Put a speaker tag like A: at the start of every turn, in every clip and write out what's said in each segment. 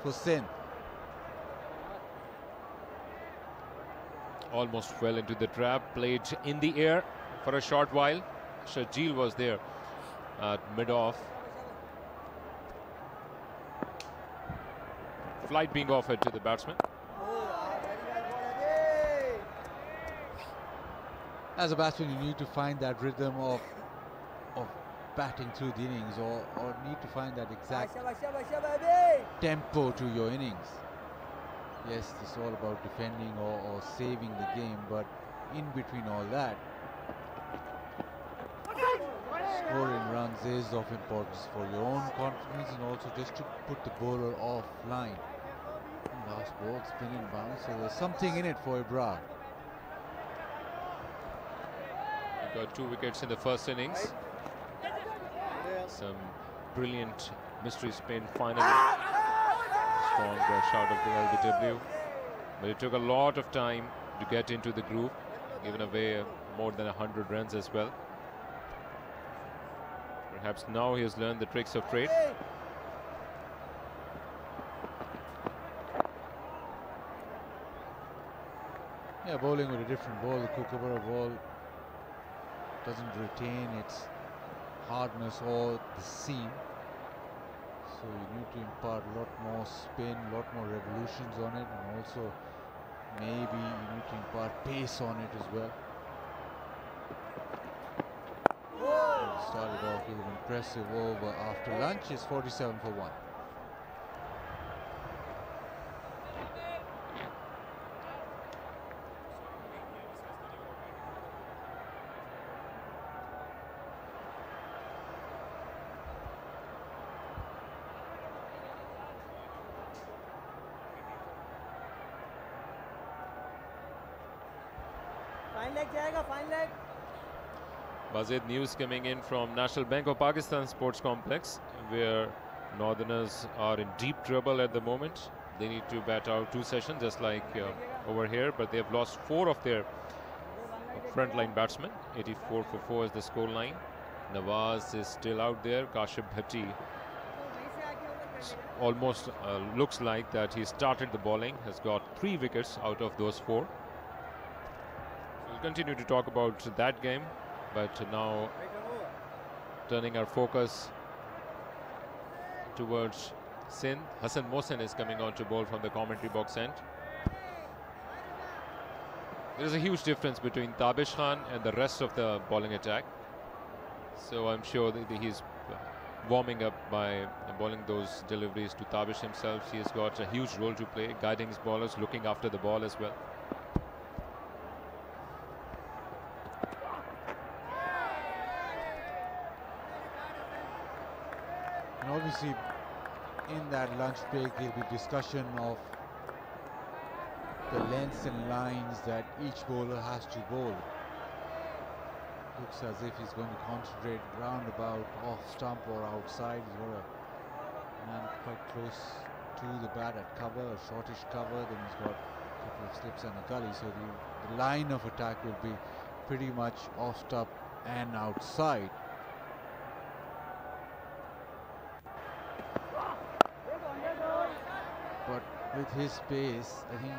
A: for Sindh.
B: Almost fell into the trap, played in the air for a short while. Shajil was there at mid-off. Flight being offered to the batsman.
A: As a batsman, you need to find that rhythm of batting through the innings, or need to find that exact tempo to your innings. Yes, it's all about defending or saving the game, but in between all that, scoring runs is of importance for your own confidence and also just to put the bowler offline. Last ball, spinning bounce, so there's something in it for Ibra.
B: He got 2 wickets in the first innings. Some brilliant mystery spin finally. Strong shot of the LBW. But it took a lot of time to get into the groove, giving away more than 100 runs as well. Perhaps now he has learned the tricks of trade.
A: Yeah, bowling with a different ball, the Kookaburra ball doesn't retain its hardness or the seam. So you need to impart a lot more spin, a lot more revolutions on it, and also maybe you need to impart pace on it as well. Started off with an impressive over after lunch. It's 47 for 1.
C: Fine leg jayega, fine leg.
B: Bazid, news coming in from National Bank of Pakistan Sports Complex, where Northerners are in deep trouble at the moment. They need to bat out 2 sessions just like over here, but they have lost 4 of their frontline batsmen. 84 for 4 is the score line. Nawaz is still out there. Kashif Bhatti almost looks like that he started the bowling, has got 3 wickets out of those 4. We'll continue to talk about that game, but now turning our focus towards Sindh. Hassan Mohsin is coming on to bowl from the commentary box end. There's a huge difference between Tabish Khan and the rest of the bowling attack. So I'm sure that he's warming up by bowling those deliveries to Tabish himself. He has got a huge role to play, guiding his bowlers, looking after the ball as well.
A: And obviously, in that lunch break, there'll be discussion of the lengths and lines that each bowler has to bowl. Looks as if he's going to concentrate roundabout, off stump or outside. He's got a man quite close to the bat at cover, a shortish cover. Then he's got a couple of slips and a gully. So the line of attack will be pretty much off stump and outside. But with his pace, I think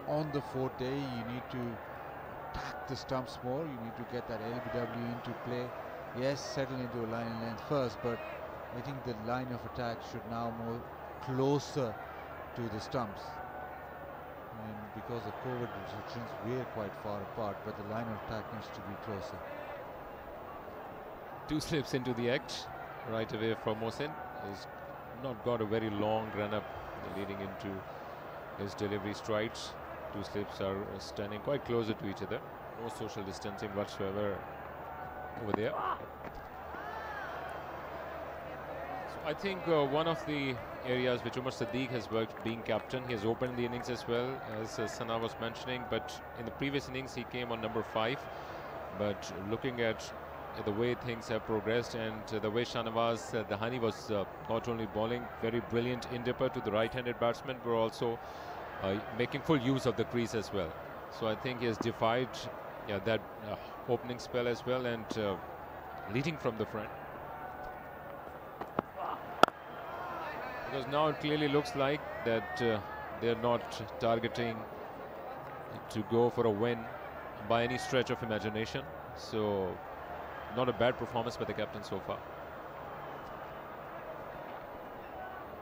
A: on the 4th day you need to attack the stumps more. You need to get that LBW into play. Yes, settle into a line and length first, but I think the line of attack should now move closer to the stumps. And because of COVID restrictions, we're quite far apart, but the line of attack needs to be closer.
B: 2 slips into the edge right away from Mohsin. He's not got a very long run up leading into his delivery strides. 2 slips are standing quite closer to each other. No social distancing whatsoever over there. So I think one of the areas which Umar Siddique has worked being captain, he has opened the innings as well, as Sana was mentioning, but in the previous innings he came on number 5. But looking at the way things have progressed and the way Shahnawaz Dahani was not only bowling very brilliant in-dipper to the right-handed batsman, but also making full use of the crease as well. So I think he has defied that opening spell as well, and leading from the front. Because now it clearly looks like that they're not targeting to go for a win by any stretch of imagination. So not a bad performance by the captain so far.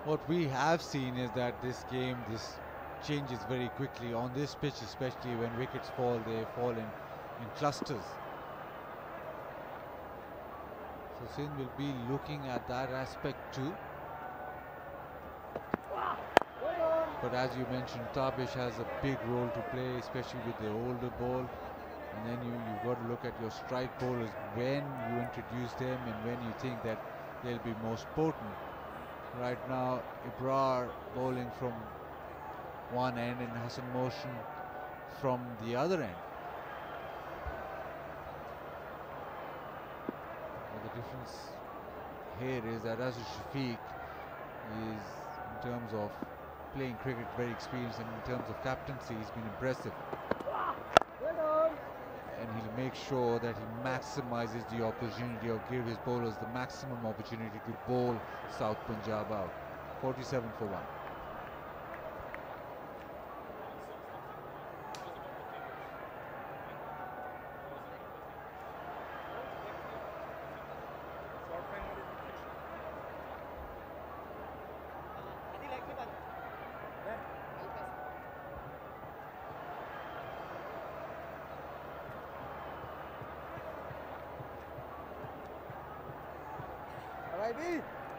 A: What we have seen is that this game, this changes very quickly on this pitch, especially when wickets fall, they fall in clusters. So Sindh will be looking at that aspect too. But as you mentioned, Tabish has a big role to play, especially with the older ball. And then you've got to look at your strike bowlers when you introduce them and when you think that they'll be most potent. Right now, Ibrar bowling from one end and Hassan Motion from the other end. Well, the difference here is that Azam Shafiq is, in terms of playing cricket, very experienced, and in terms of captaincy, he's been impressive. And he'll make sure that he maximizes the opportunity or give his bowlers the maximum opportunity to bowl South Punjab out. 47 for 1.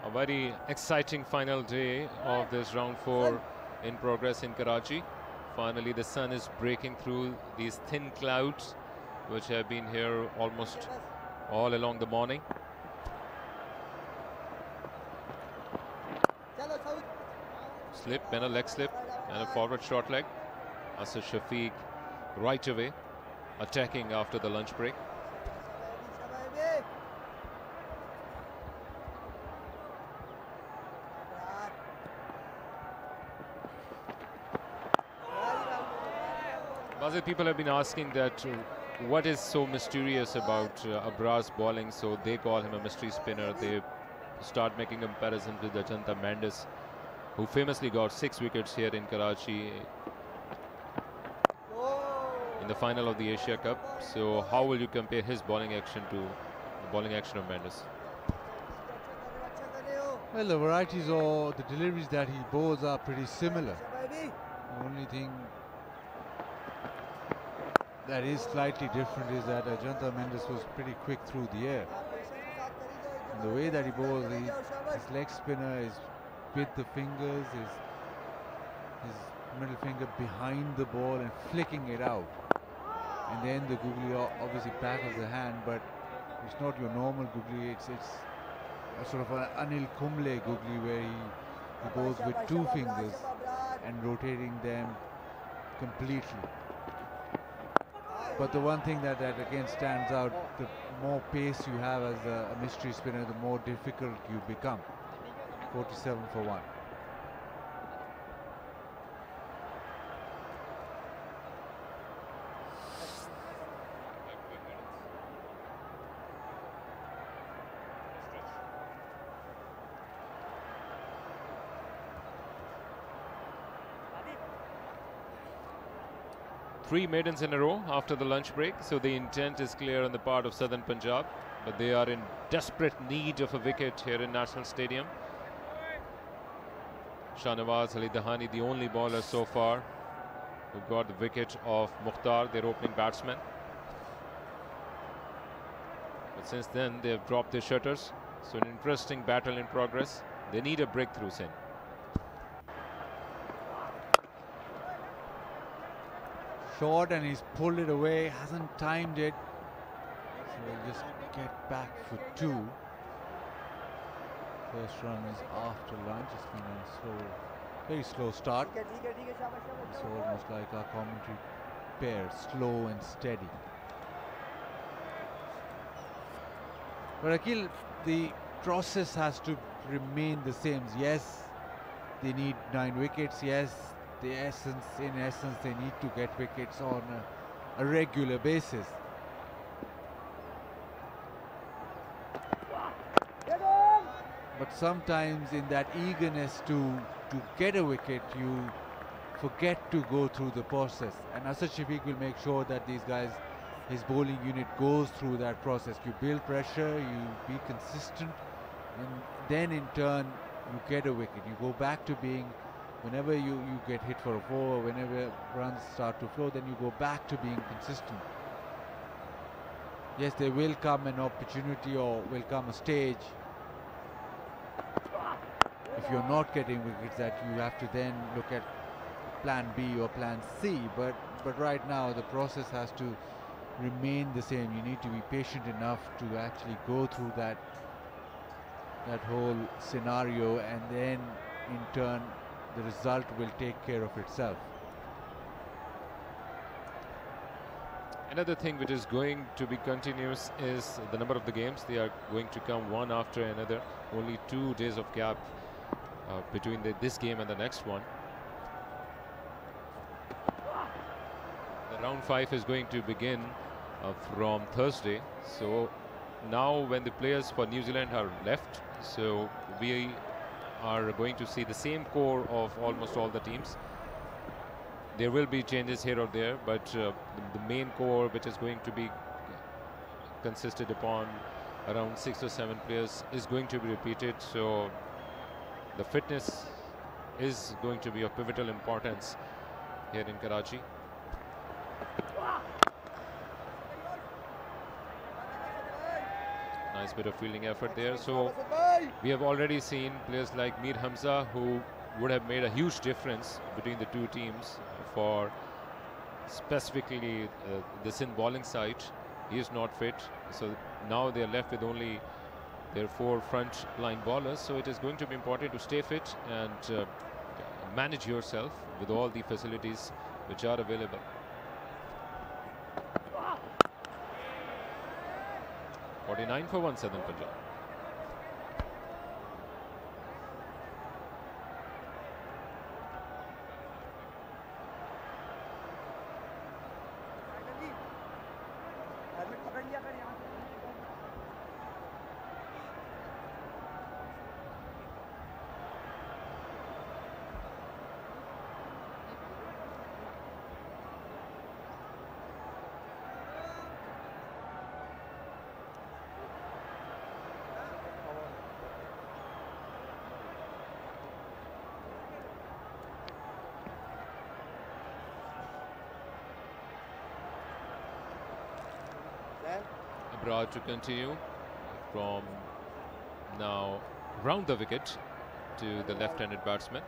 B: A very exciting final day of this round 4 in progress in Karachi. Finally, the sun is breaking through these thin clouds which have been here almost all along the morning. Slip and a leg slip and a forward short leg. Asad Shafiq right away attacking after the lunch break. People have been asking that what is so mysterious about Abrar's bowling, so they call him a mystery spinner. They start making comparisons with Ajanta Mendes, who famously got 6 wickets here in Karachi in the final of the Asia Cup. So how will you compare his bowling action to the bowling action of Mendes?
A: Well, the varieties or the deliveries that he bowls are pretty similar. The only thing that is slightly different is that Ajanta Mendes was pretty quick through the air. And the way that he bowls, his leg spinner is with the fingers, his middle finger behind the ball and flicking it out. And then the googly obviously back of the hand, but it's not your normal googly, it's a sort of an Anil Kumble googly where he bowls with 2 fingers and rotating them completely. But the one thing that again stands out, the more pace you have as a mystery spinner, the more difficult you become. 47 for 1.
B: Three maidens in a row after the lunch break, so the intent is clear on the part of Southern Punjab, but they are in desperate need of a wicket here in National Stadium. Shahnawaz Ali Dahani, the only bowler so far who got the wicket of Mukhtar, their opening batsman. But since then, they have dropped their shutters, so an interesting battle in progress. They need a breakthrough, Sindh.
A: Short, and he's pulled it away, hasn't timed it, so he'll just get back for 2. First run is after lunch. It's been a very slow start. It's almost like our commentary pair, slow and steady. But Akhil, the process has to remain the same. Yes, they need 9 wickets. Yes, in essence, they need to get wickets on a regular basis. but sometimes in that eagerness to get a wicket, you forget to go through the process. And Asad Shafiq will make sure that these guys, his bowling unit goes through that process. You build pressure, you be consistent, and then in turn you get a wicket. You go back to being, whenever you get hit for a 4, whenever runs start to flow, then you go back to being consistent. Yes, there will come an opportunity or will come a stage if you're not getting wickets that you have to then look at plan B or plan C, but right now the process has to remain the same. You need to be patient enough to actually go through that whole scenario, and then in turn the result will take care of itself.
B: Another thing which is going to be continuous is the number of the games. They are going to come one after another. Only 2 days of gap between this game and the next one. The round 5 is going to begin from Thursday. So now when the players for New Zealand are left, so we are going to see the same core of almost all the teams. There will be changes here or there, but the main core, which is going to be consisted upon around 6 or 7 players, is going to be repeated. So the fitness is going to be of pivotal importance here in Karachi. Nice bit of fielding effort there. So we have already seen players like Mir Hamza, who would have made a huge difference between the two teams for specifically the Sindh bowling side. He is not fit, so now they are left with only their 4 front line bowlers. So it is going to be important to stay fit and manage yourself with all the facilities which are available. .49 for 1 Southern Punjab. Abroad to continue from now round the wicket to the left-handed batsman.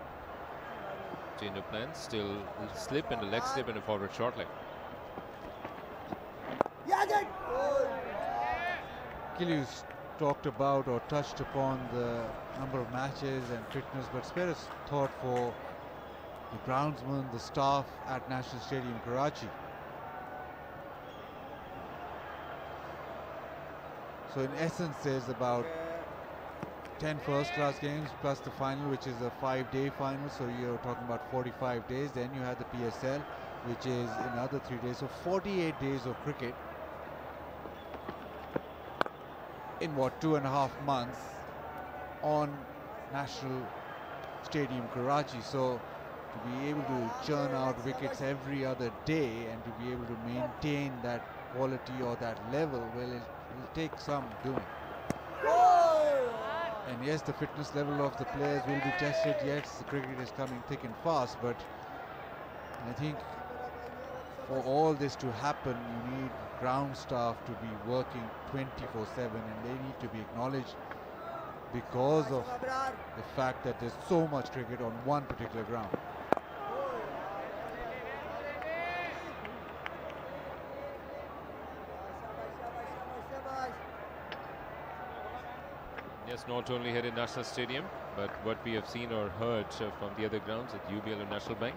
B: Change of plans, still slip and a leg slip and a forward short leg.
A: Achilles talked about or touched upon the number of matches and fitness, but spare us thought for the groundsman, the staff at National Stadium, Karachi. So in essence, there's about 10 first-class games plus the final, which is a 5-day final. So you're talking about 45 days. Then you have the PSL, which is another 3 days. So 48 days of cricket in what, 2.5 months on National Stadium, Karachi. So to be able to churn out wickets every other day and to be able to maintain that quality or that level, well, it'll take some doing. And yes, the fitness level of the players will be tested. Yes, the cricket is coming thick and fast, but I think for all this to happen, you need ground staff to be working 24/7, and they need to be acknowledged because of the fact that there's so much cricket on one particular ground.
B: Yes, not only here in National Stadium, but what we have seen or heard from the other grounds at UBL and National Bank,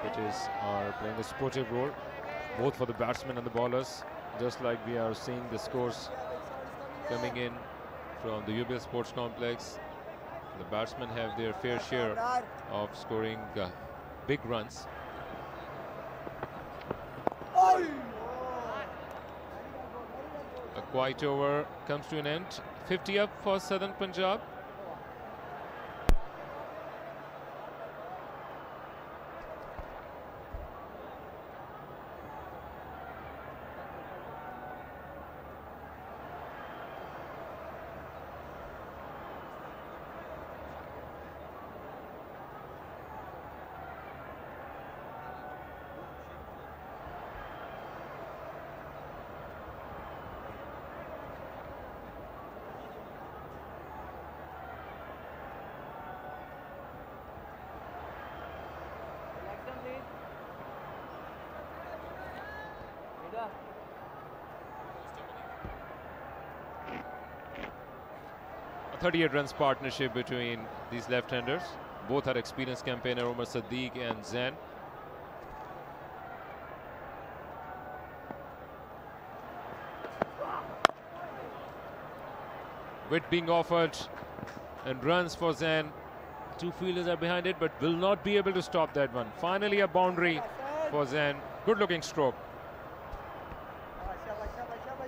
B: which are playing a supportive role both for the batsmen and the bowlers, just like we are seeing the scores coming in from the UBL Sports Complex. The batsmen have their fair share of scoring big runs. A quiet over comes to an end 50 up for Southern Punjab. A 38 runs partnership between these left-handers. Both are experienced campaigner Umar Sadiq and Zain. Witt being offered and runs for Zain. Two fielders are behind it but will not be able to stop that one. Finally a boundary for Zain. Good looking stroke.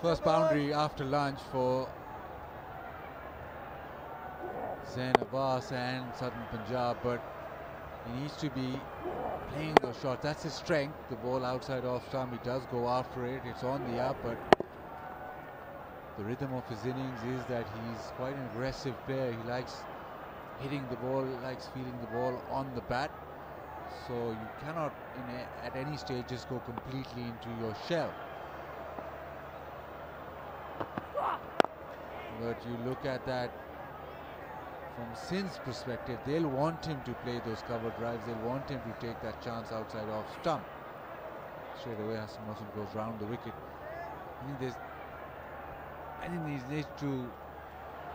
A: First boundary after lunch for Zain Abbas and Southern Punjab, but he needs to be playing those shots. That's his strength. The ball outside off stump, he does go after it. It's on the up, but the rhythm of his innings is that he's quite an aggressive player. He likes hitting the ball, likes feeling the ball on the bat. So you cannot at any stage just go completely into your shell. But you look at that from Sindh's perspective, they'll want him to play those cover drives. They'll want him to take that chance outside off stump. Straight away, Hassan Mohsin goes round the wicket. I think there needs to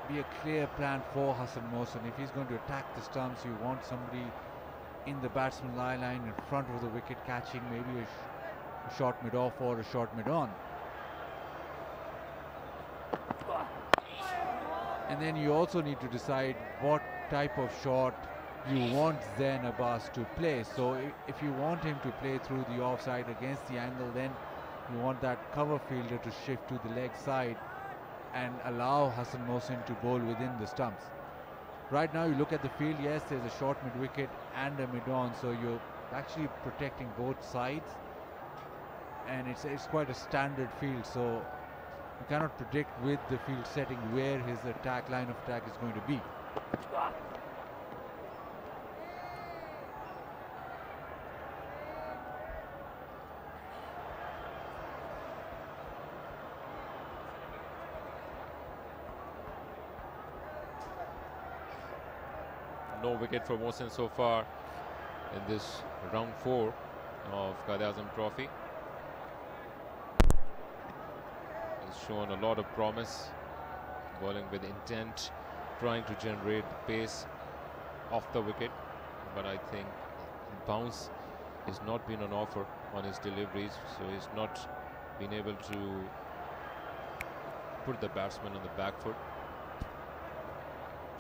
A: be a clear plan for Hassan Mohsin. If he's going to attack the stumps, you want somebody in the batsman line in front of the wicket catching maybe a shot mid-off or a shot mid-on. And then you also need to decide what type of shot you want Zain Abbas to play. So if you want him to play through the offside against the angle, then you want that cover fielder to shift to the leg side and allow Hassan Mohsin to bowl within the stumps. Right now you look at the field, yes, there's a short mid-wicket and a mid-on, so you're actually protecting both sides, and it's quite a standard field, so you cannot predict with the field setting where his line of attack is going to be.
B: No wicket for Mohsin so far in this round 4 of Quaid Azam Trophy. He's shown a lot of promise, bowling with intent, trying to generate pace off the wicket, but I think bounce has not been on offer on his deliveries, so he's not been able to put the batsman on the back foot.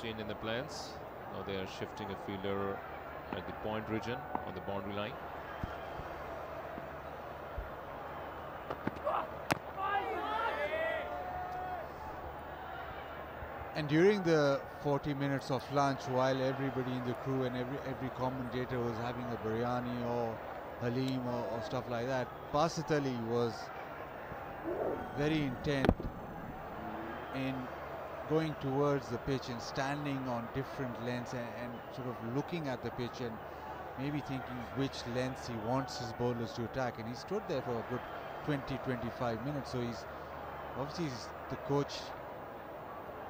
B: Change in the plans. Now they are shifting a fielder at the point region on the boundary line.
A: And during the 40 minutes of lunch, while everybody in the crew and every commentator was having a biryani or halim or stuff like that, Basit Ali was very intent in going towards the pitch and standing on different lengths and sort of looking at the pitch and maybe thinking which lengths he wants his bowlers to attack. And he stood there for a good 20-25 minutes. So the coach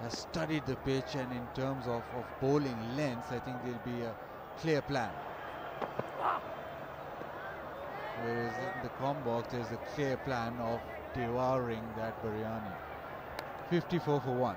A: has studied the pitch, and in terms of bowling lengths, I think there'll be a clear plan. Whereas in the com box, there's a clear plan of devouring that biryani. 54 for 1.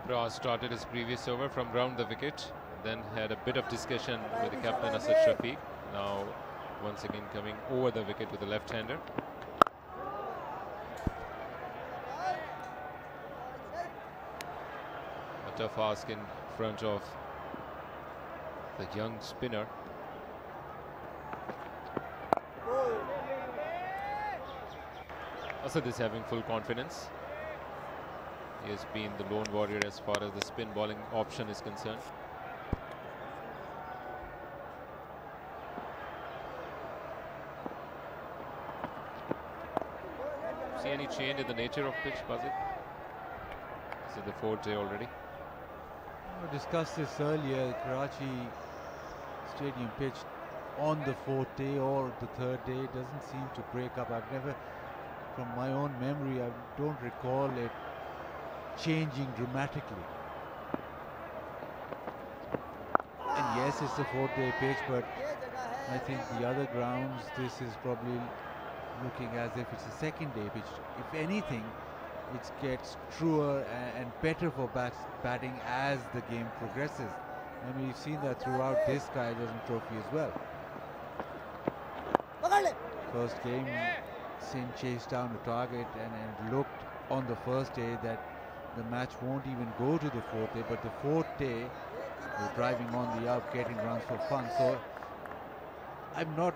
B: Bra started his previous over from round the wicket, then had a bit of discussion with the captain Asad Shafiq. Now once again coming over the wicket with the left-hander. A tough ask in front of the young spinner. Asad is having full confidence. He has been the lone warrior as far as the spin bowling option is concerned. See any change in the nature of pitch, Bazid? This is the fourth day already.
A: We discussed this earlier. Karachi Stadium pitch on the fourth day or the third day doesn't seem to break up. I've never, from my own memory, I don't recall it changing dramatically. And yes, it's a fourth-day pitch, but I think the other grounds, this is probably looking as if it's a second-day pitch. If anything, it gets truer and better for batting as the game progresses. I mean, we've seen that throughout this Sky Azam Trophy as well. First game, Sindh chased down a target and looked on the first day that the match won't even go to the fourth day, but the fourth day they're driving on the up, getting runs for fun. So I've not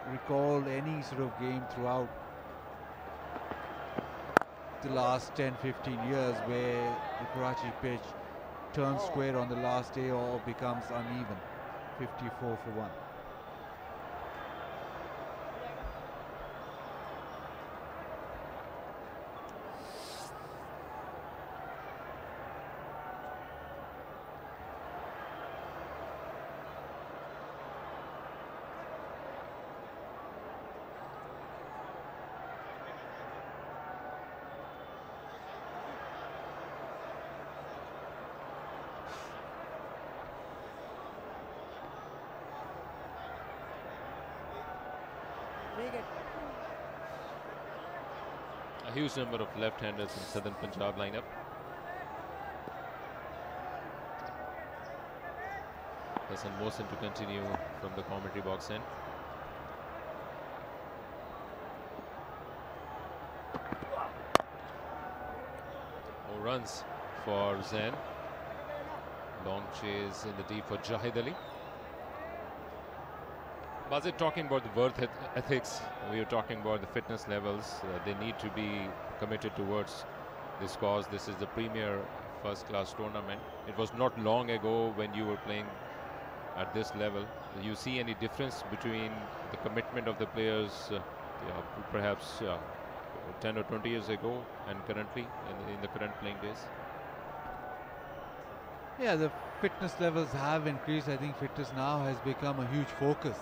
A: recalled any sort of game throughout the last 10-15 years where the Karachi pitch turns square on the last day or becomes uneven. 54 for 1.
B: A huge number of left-handers in Southern Punjab lineup. Hassan Mohsin to continue from the commentary box end. More runs for Zain. Long chase in the deep for Jahid Ali. Bazid, talking about the worth ethics, we were talking about the fitness levels. They need to be committed towards this cause. This is the premier first-class tournament. It was not long ago when you were playing at this level. Do you see any difference between the commitment of the players, perhaps 10 or 20 years ago and currently in the current playing days?
A: Yeah, the fitness levels have increased. I think fitness now has become a huge focus.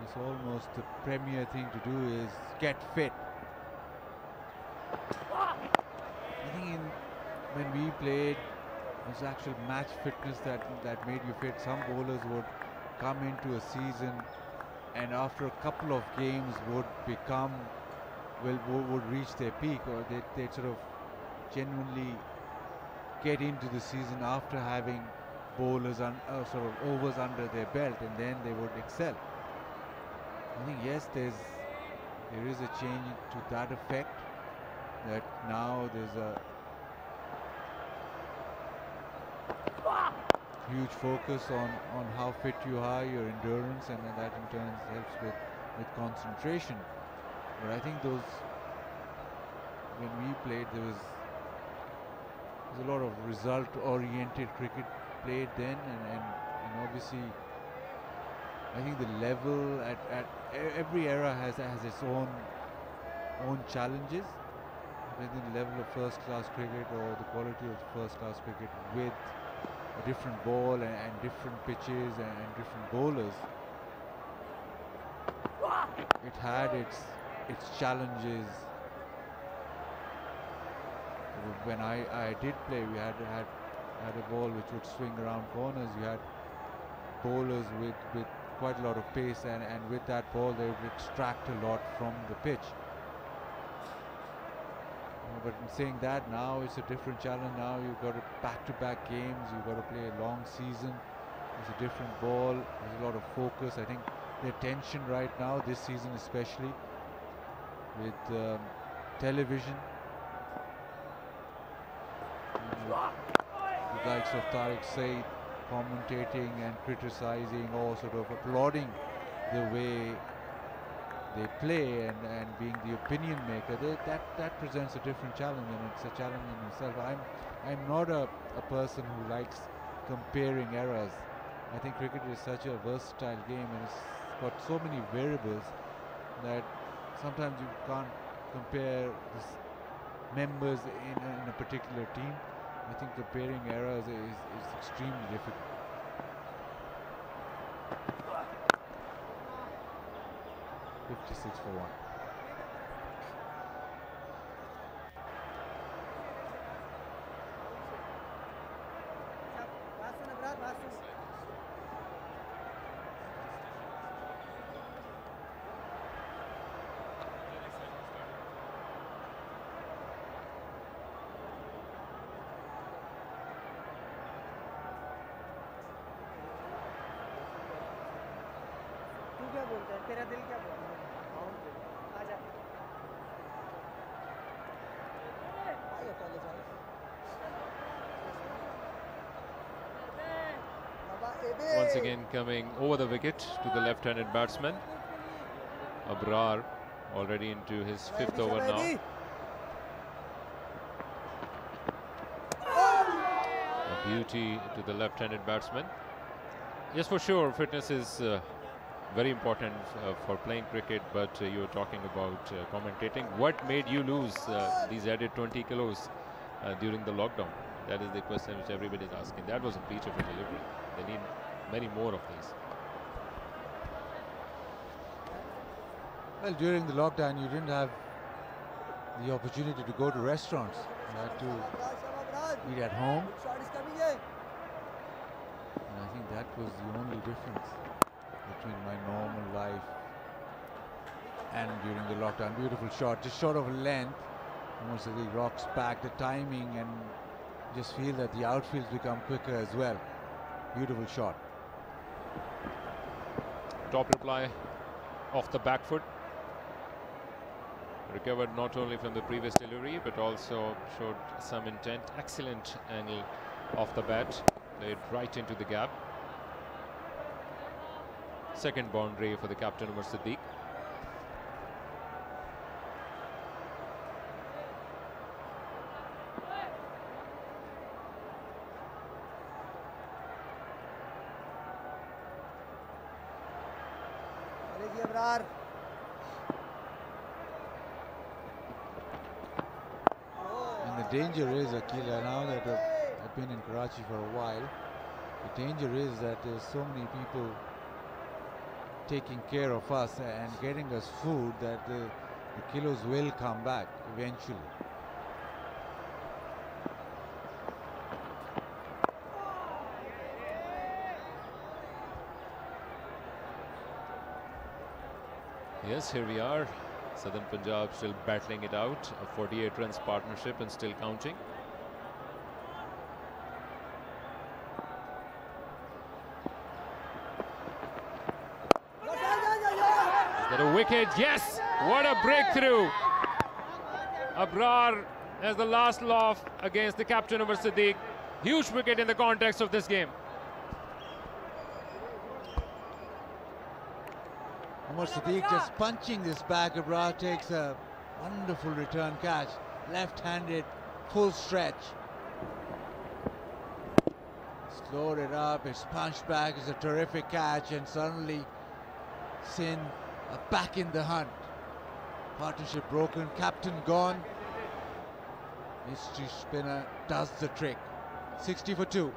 A: It's almost the premier thing to do is get fit. I think when we played, it was actual match fitness that made you fit. Some bowlers would come into a season and after a couple of games would reach their peak, or they'd sort of genuinely get into the season after having bowlers sort of overs under their belt, and then they would excel. I think yes, there is a change to that effect, that now there's a huge focus on how fit you are, your endurance, and that in turn helps with concentration. But I think when we played, there was a lot of result-oriented cricket played then, and obviously I think the level at every era has its own challenges. I think the level of first-class cricket, or the quality of first-class cricket with a different ball and different pitches and different bowlers, it had its challenges. When I did play, we had a ball which would swing around corners. You had bowlers with quite a lot of pace, and with that ball they would extract a lot from the pitch. But in saying that, now it's a different challenge. Now you've got back-to-back games. You've got to play a long season. It's a different ball. There's a lot of focus. I think the attention right now, this season especially, with television, the likes of Tariq Said commentating and criticizing or sort of applauding the way they play and being the opinion maker, that presents a different challenge, and it's a challenge in itself. I'm not a person who likes comparing eras. I think cricket is such a versatile game and it's got so many variables that sometimes you can't compare the members in a particular team. I think comparing eras is extremely difficult. .56 for 1.
C: क्या बोलता है तेरा दिल क्या बोलता है आजा I apologize
B: Once again coming over the wicket to the left-handed batsman Abrar, already into his 5th over now. A beauty to the left-handed batsman. Yes, for sure, fitness is very important for playing cricket, but you were talking about commentating. What made you lose these added 20 kilos during the lockdown? That is the question which everybody is asking. That was a peach of a delivery. They need many more of these.
A: Well, during the lockdown, you didn't have the opportunity to go to restaurants. You had to eat at home. And I think that was the only difference between my normal life and during the lockdown. Beautiful shot, just short of length. Almost as he rocks back, the timing, and just feel that the outfields become quicker as well. Beautiful shot.
B: Top reply off the back foot. Recovered not only from the previous delivery, but also showed some intent. Excellent angle off the bat. Laid right into the gap. Second boundary for the captain, Umar Siddiq.
A: And the danger is, Akila, now that I've been in Karachi for a while, the danger is that there's so many people taking care of us and getting us food that the kilos will come back eventually.
B: Yes, here we are. Southern Punjab still battling it out. A 48 runs partnership and still counting. Is that a wicket? Yes! What a breakthrough! Abrar as the last loft against the captain Umar Siddiq. Huge wicket in the context of this game.
A: Umar Siddiq just punching this back. Abrar takes a wonderful return catch. Left-handed, full stretch. Slowed it up, it's punched back, it's a terrific catch, and suddenly Sindh are back in the hunt. Partnership broken, captain gone. Mystery spinner does the trick. 60 for 2.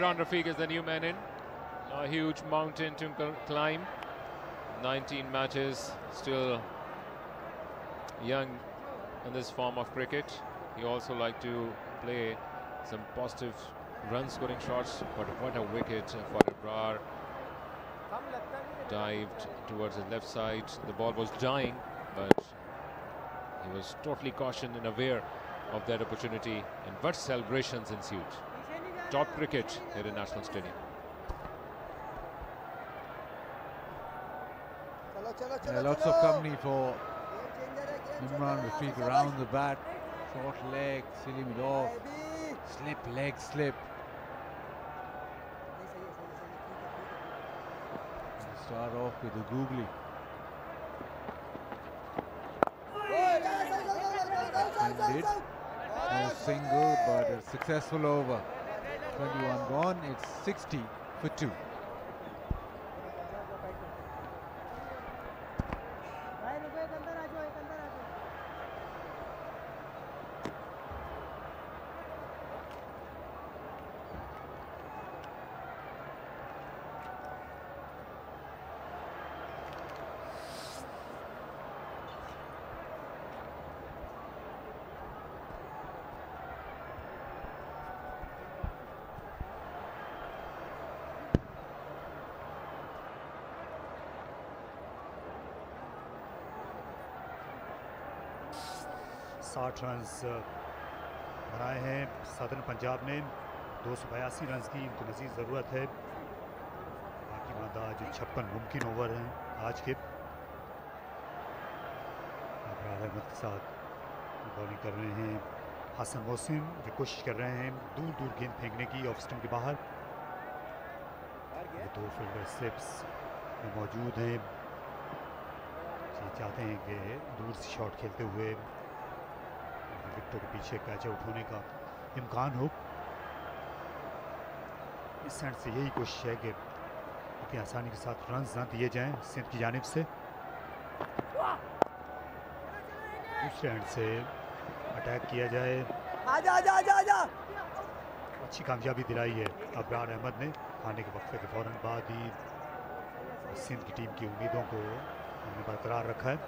B: Imran Rafiq is the new man in. A huge mountain to climb. 19 matches, still young in this form of cricket. He also like to play some positive run-scoring shots. But what a wicket for Ibrar. Dived towards his left side. The ball was dying, but he was totally cautioned and aware of that opportunity. And what celebrations ensued. Top cricket here in National Stadium.
A: Yeah, lots of company for Imran Rafiq around the bat. Short leg, silly it off. Slip, leg slip. Start off with a googly. Ended. No single, but a successful over. 21 gone. It's 60 for 2.
D: Runs बनाए हैं southern Punjab ने। 282 runs की इनको मज़ीद ज़रूरत है। बाकी मादा जो 56 मुमकिन ओवर हैं आज के। अबरार अहमद के साथ बॉलिंग कर रहे हैं हसन मोहसिन, जो कोशिश कर रहे हैं दूर दूर गेंद फेंकने की ऑफ स्टंप के बाहर। ये 2 फील्डर स्लिप्स में मौजूद हैं। ये चाहते हैं कि दूर से शॉट खेलते हुए विकेटों के पीछे कैच आउट होने का इम्कान हो। इस साइड से यही कोशिश है कि इतनी आसानी के साथ रन्स ना दिए जाएं सिंध की जानिब से। दूसरे एंड से अटैक किया जाए।
C: आजा आजा आजा आजा।
D: अच्छी कामयाबी दिलाई है अबरार अहमद ने। आने के वक्फे के फौरन बाद ही सिंध की टीम की उम्मीदों को उन्होंने बरकरार रखा है।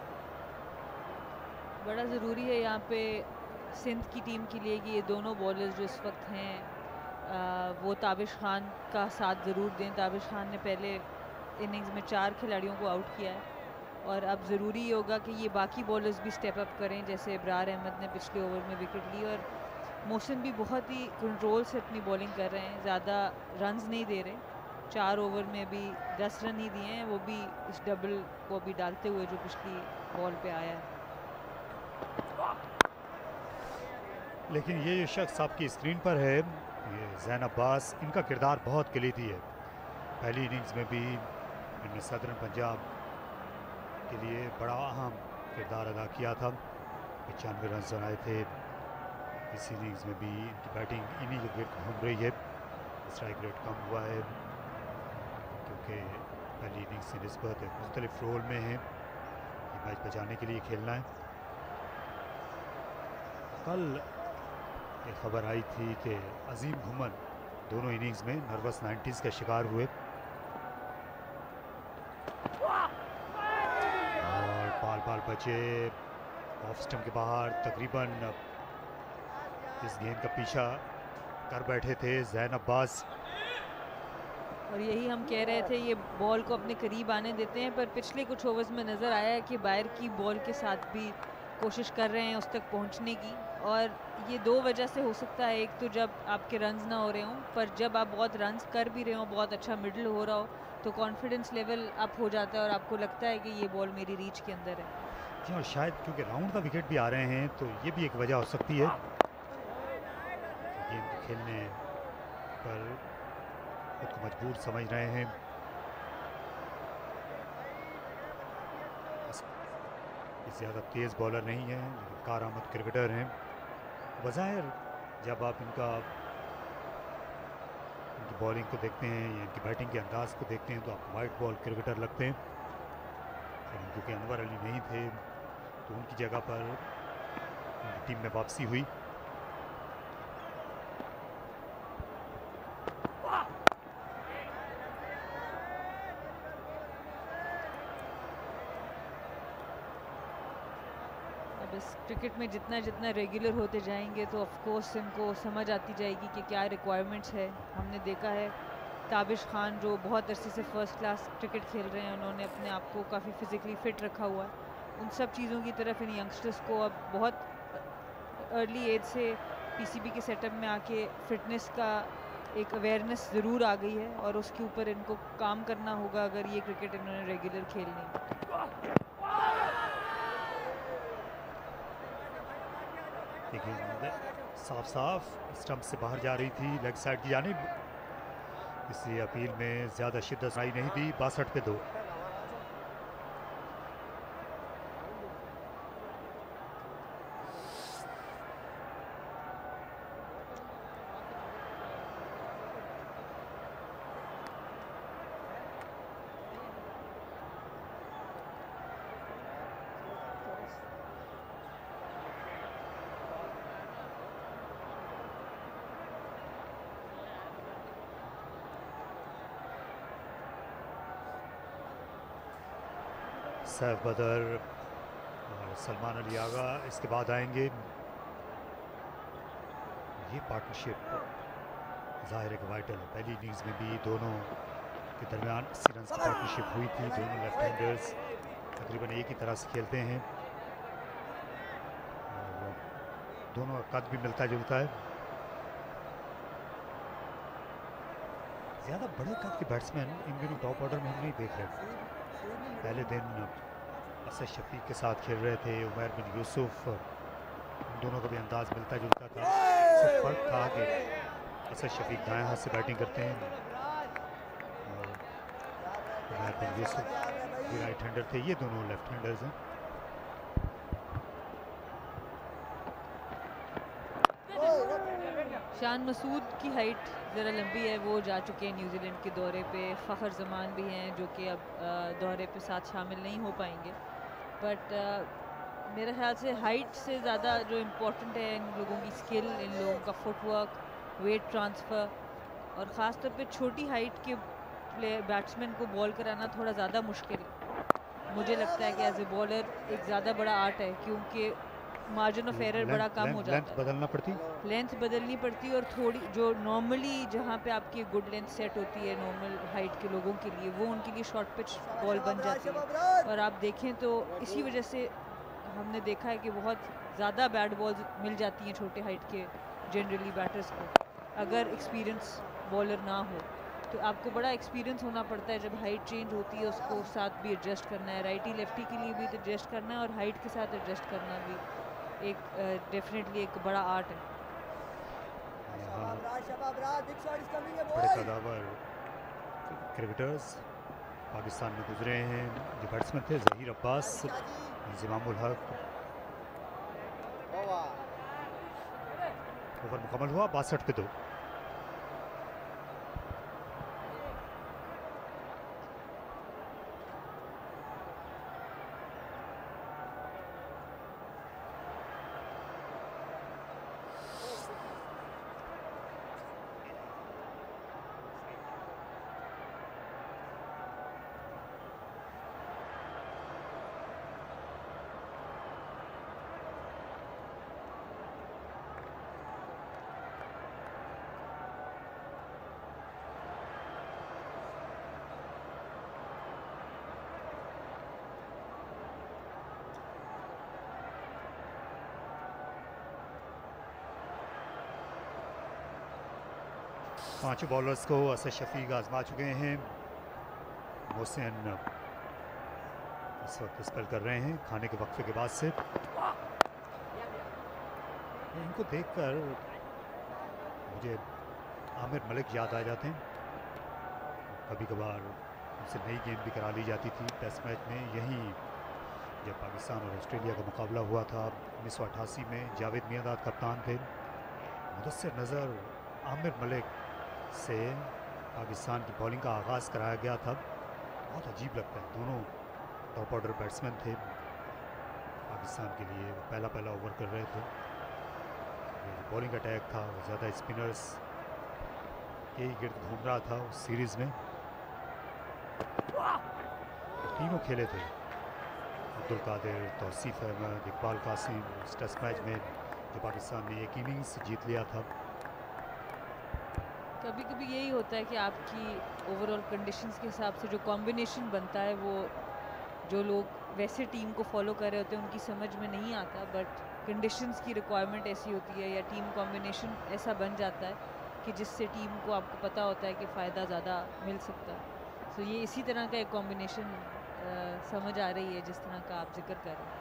E: बड़ा ज़रूरी है यहाँ पे सिंध की टीम के लिए कि ये दोनों बॉलर्स जो इस वक्त हैं वो ताबिश खान का साथ ज़रूर दें। ताबिश खान ने पहले इनिंग्स में 4 खिलाड़ियों को आउट किया है और अब ज़रूरी होगा कि ये बाकी बॉलर्स भी स्टेप अप करें। जैसे इब्रार अहमद ने पिछले ओवर में विकेट ली और मोहसिन भी बहुत ही कंट्रोल से अपनी बॉलिंग कर रहे हैं। ज़्यादा रन्स नहीं दे रहे। 4 ओवर में भी 10 रन ही दिए हैं, वो भी इस डबल को अभी डालते हुए जो पिछली बॉल पे आया है।
D: लेकिन ये जो शख्स आपकी स्क्रीन पर है, ये ज़ैन अब्बास, इनका किरदार बहुत किलीदी है। पहली इनिंग्स में भी इन्होंने सदर्न पंजाब के लिए बड़ा अहम किरदार अदा किया था। 95 रन बनाए थे। इस इनिंग्स में भी इनकी बैटिंग इन्हीं के गिर्द घूम रही है। स्ट्राइक रेट कम हुआ है क्योंकि पहली इनिंग्स से निस्बत मुख्तलिफ रोल में है। ये मैच बचाने के लिए खेलना है। कल एक खबर आई थी कि अजीम घुमन दोनों इनिंग्स में नर्वस 90s का शिकार हुए और बाल बचे ऑफ स्टंप के बाहर। तकरीबन इस गेंद का पीछा कर बैठे थे ज़ैन अब्बास।
E: और यही हम कह रहे थे, ये बॉल को अपने करीब आने देते हैं, पर पिछले कुछ ओवर्स में नज़र आया है कि बाहर की बॉल के साथ भी कोशिश कर रहे हैं उस तक पहुंचने की। और ये 2 वजह से हो सकता है। एक तो जब आपके रन्स ना हो रहे हों, पर जब आप बहुत रन्स कर भी रहे हो, बहुत अच्छा मिडल हो रहा हो, तो कॉन्फिडेंस लेवल अप हो जाता है और आपको लगता है कि ये बॉल मेरी रीच के अंदर है।
D: जी, और शायद क्योंकि राउंड का विकेट भी आ रहे हैं तो ये भी एक वजह हो सकती है। गेम खेलने पर खुद को मजबूर समझ रहे हैं। ज़्यादा तेज़ बॉलर नहीं है, लेकिन कारआमद क्रिकेटर हैं। बज़ाहिर जब आप इनकी बॉलिंग को देखते हैं या इनकी बैटिंग के अंदाज को देखते हैं तो आप वाइट बॉल क्रिकेटर लगते हैं। लेकिन क्योंकि अनवर अली नहीं थे तो उनकी जगह पर उनकी टीम में वापसी हुई।
E: बस क्रिकेट में जितना जितना रेगुलर होते जाएंगे तो ऑफ कोर्स इनको समझ आती जाएगी कि क्या रिक्वायरमेंट्स है। हमने देखा है ताबिश खान जो बहुत अरसे से फर्स्ट क्लास क्रिकेट खेल रहे हैं, उन्होंने अपने आप को काफ़ी फिज़िकली फ़िट रखा हुआ है। उन सब चीज़ों की तरफ इन यंगस्टर्स को अब बहुत अर्ली एज से पीसीबी के सेटअप में आके फ़िटनेस का एक अवेयरनेस ज़रूर आ गई है और उसके ऊपर इनको काम करना होगा अगर ये क्रिकेट इन्होंने रेगुलर खेलनी है।
D: देखिए साफ साफ स्टंप से बाहर जा रही थी लेग साइड की जानिब, इसलिए अपील में ज़्यादा शिद्दत आई नहीं दी। 62 पे 2। सैफ बदर और सलमान अली आगा इसके बाद आएंगे। ये पार्टनरशिप ज़ाहिर है कि वाइटल है। पहली इनिंग्स में भी दोनों के दरमियान 80 रन की पार्टनरशिप हुई थी। दोनों लेफ्ट हैंडर्स तकरीबन एक ही तरह से खेलते हैं और दोनों का कद भी मिलता जुलता है। ज़्यादा बड़े कद के बैट्समैन इन दिनों टॉप ऑर्डर में हम नहीं देख रहे। पहले दिन असद शफीक के साथ खेल रहे थे, उमर बिन यूसुफ, उन दोनों का भी अंदाज मिलता जुलता था। सिर्फ फ़र्क था कि असद शफीक दाएं हाथ से बैटिंग करते हैं और उमर बिन यूसुफ भी राइट हैंडर थे। ये दोनों लेफ्ट हैंडर्स हैं।
E: शान मसूद की हाइट ज़रा लंबी है, वो जा चुके हैं न्यूजीलैंड के दौरे पे। फ़खर जमान भी हैं जो कि अब दौरे पे साथ शामिल नहीं हो पाएंगे। बट मेरे ख्याल से हाइट से ज़्यादा जो इम्पोर्टेंट है इन लोगों की स्किल, इन लोगों का फुटवर्क, वेट ट्रांसफ़र और ख़ास तौर पे छोटी हाइट के बैट्समैन को बॉल कराना थोड़ा ज़्यादा मुश्किल है। मुझे लगता है कि एज ए बॉलर एक ज़्यादा बड़ा आर्ट है, क्योंकि मार्जिन ऑफ एरर बड़ा कम हो जाता है।
D: बदलना पड़ती
E: लेंथ बदलनी पड़ती है और थोड़ी जो नॉर्मली जहाँ पे आपकी गुड लेंथ सेट होती है नॉर्मल हाइट के लोगों के लिए, वो उनके लिए शॉर्ट पिच बॉल बन जाती है। और आप देखें तो इसी वजह से हमने देखा है कि बहुत ज़्यादा बैट बॉल्स मिल जाती हैं छोटे हाइट के जनरली बैटर्स को। अगर एक्सपीरियंस बॉलर ना हो तो आपको बड़ा एक्सपीरियंस होना पड़ता है जब हाइट चेंज होती है, उसको साथ भी एडजस्ट करना है। राइटी लेफ्टी के लिए भी एडजस्ट करना है और हाइट के साथ एडजस्ट करना भी एक डेफिनेटली एक बड़ा आर्ट है।
D: बड़े कदावर क्रिकेटर्स पाकिस्तान में गुजरे हैं। जो बैट्समैन थे ज़हीर अब्बास, इंज़िमामुल हक। ओवर मुकम्मल हुआ 62 पे 2। पांचों बॉलर्स को असद शफीक आजमा चुके हैं। मोहसिन इस वक्त स्पेल कर रहे हैं खाने के वक्फे के बाद से। इनको देखकर मुझे आमिर मलिक याद आ जाते हैं। कभी कभार उनसे नई गेम भी करा ली जाती थी टेस्ट मैच में। यही जब पाकिस्तान और ऑस्ट्रेलिया का मुकाबला हुआ था 1988 में, जावेद मियांदाद कप्तान थे। मुदस्सिर नज़र, आमिर मलिक से पाकिस्तान की बॉलिंग का आगाज़ कराया गया था। बहुत अजीब लगता है, दोनों टॉप ऑर्डर बैट्समैन थे पाकिस्तान के लिए। वो पहला ओवर कर रहे थे। बॉलिंग अटैक था वो ज़्यादा स्पिनर्स के ही गिर्द घूम रहा था उस सीरीज़ में। तीनों खेले थे अब्दुल कादिर, तौसीफ अहमद, इकबाल कासिम इस टेस्ट मैच में जो पाकिस्तान ने एक इनिंग्स जीत लिया था।
E: कभी कभी यही होता है कि आपकी ओवरऑल कंडीशंस के हिसाब से जो कॉम्बिनेशन बनता है वो जो लोग वैसे टीम को फॉलो कर रहे होते हैं उनकी समझ में नहीं आता, बट कंडीशंस की रिक्वायरमेंट ऐसी होती है या टीम कॉम्बिनेशन ऐसा बन जाता है कि जिससे टीम को आपको पता होता है कि फ़ायदा ज़्यादा मिल सकता है। सो ये इसी तरह का एक कॉम्बिनेशन समझ आ रही है जिस तरह का आप जिक्र कर रहे हैं।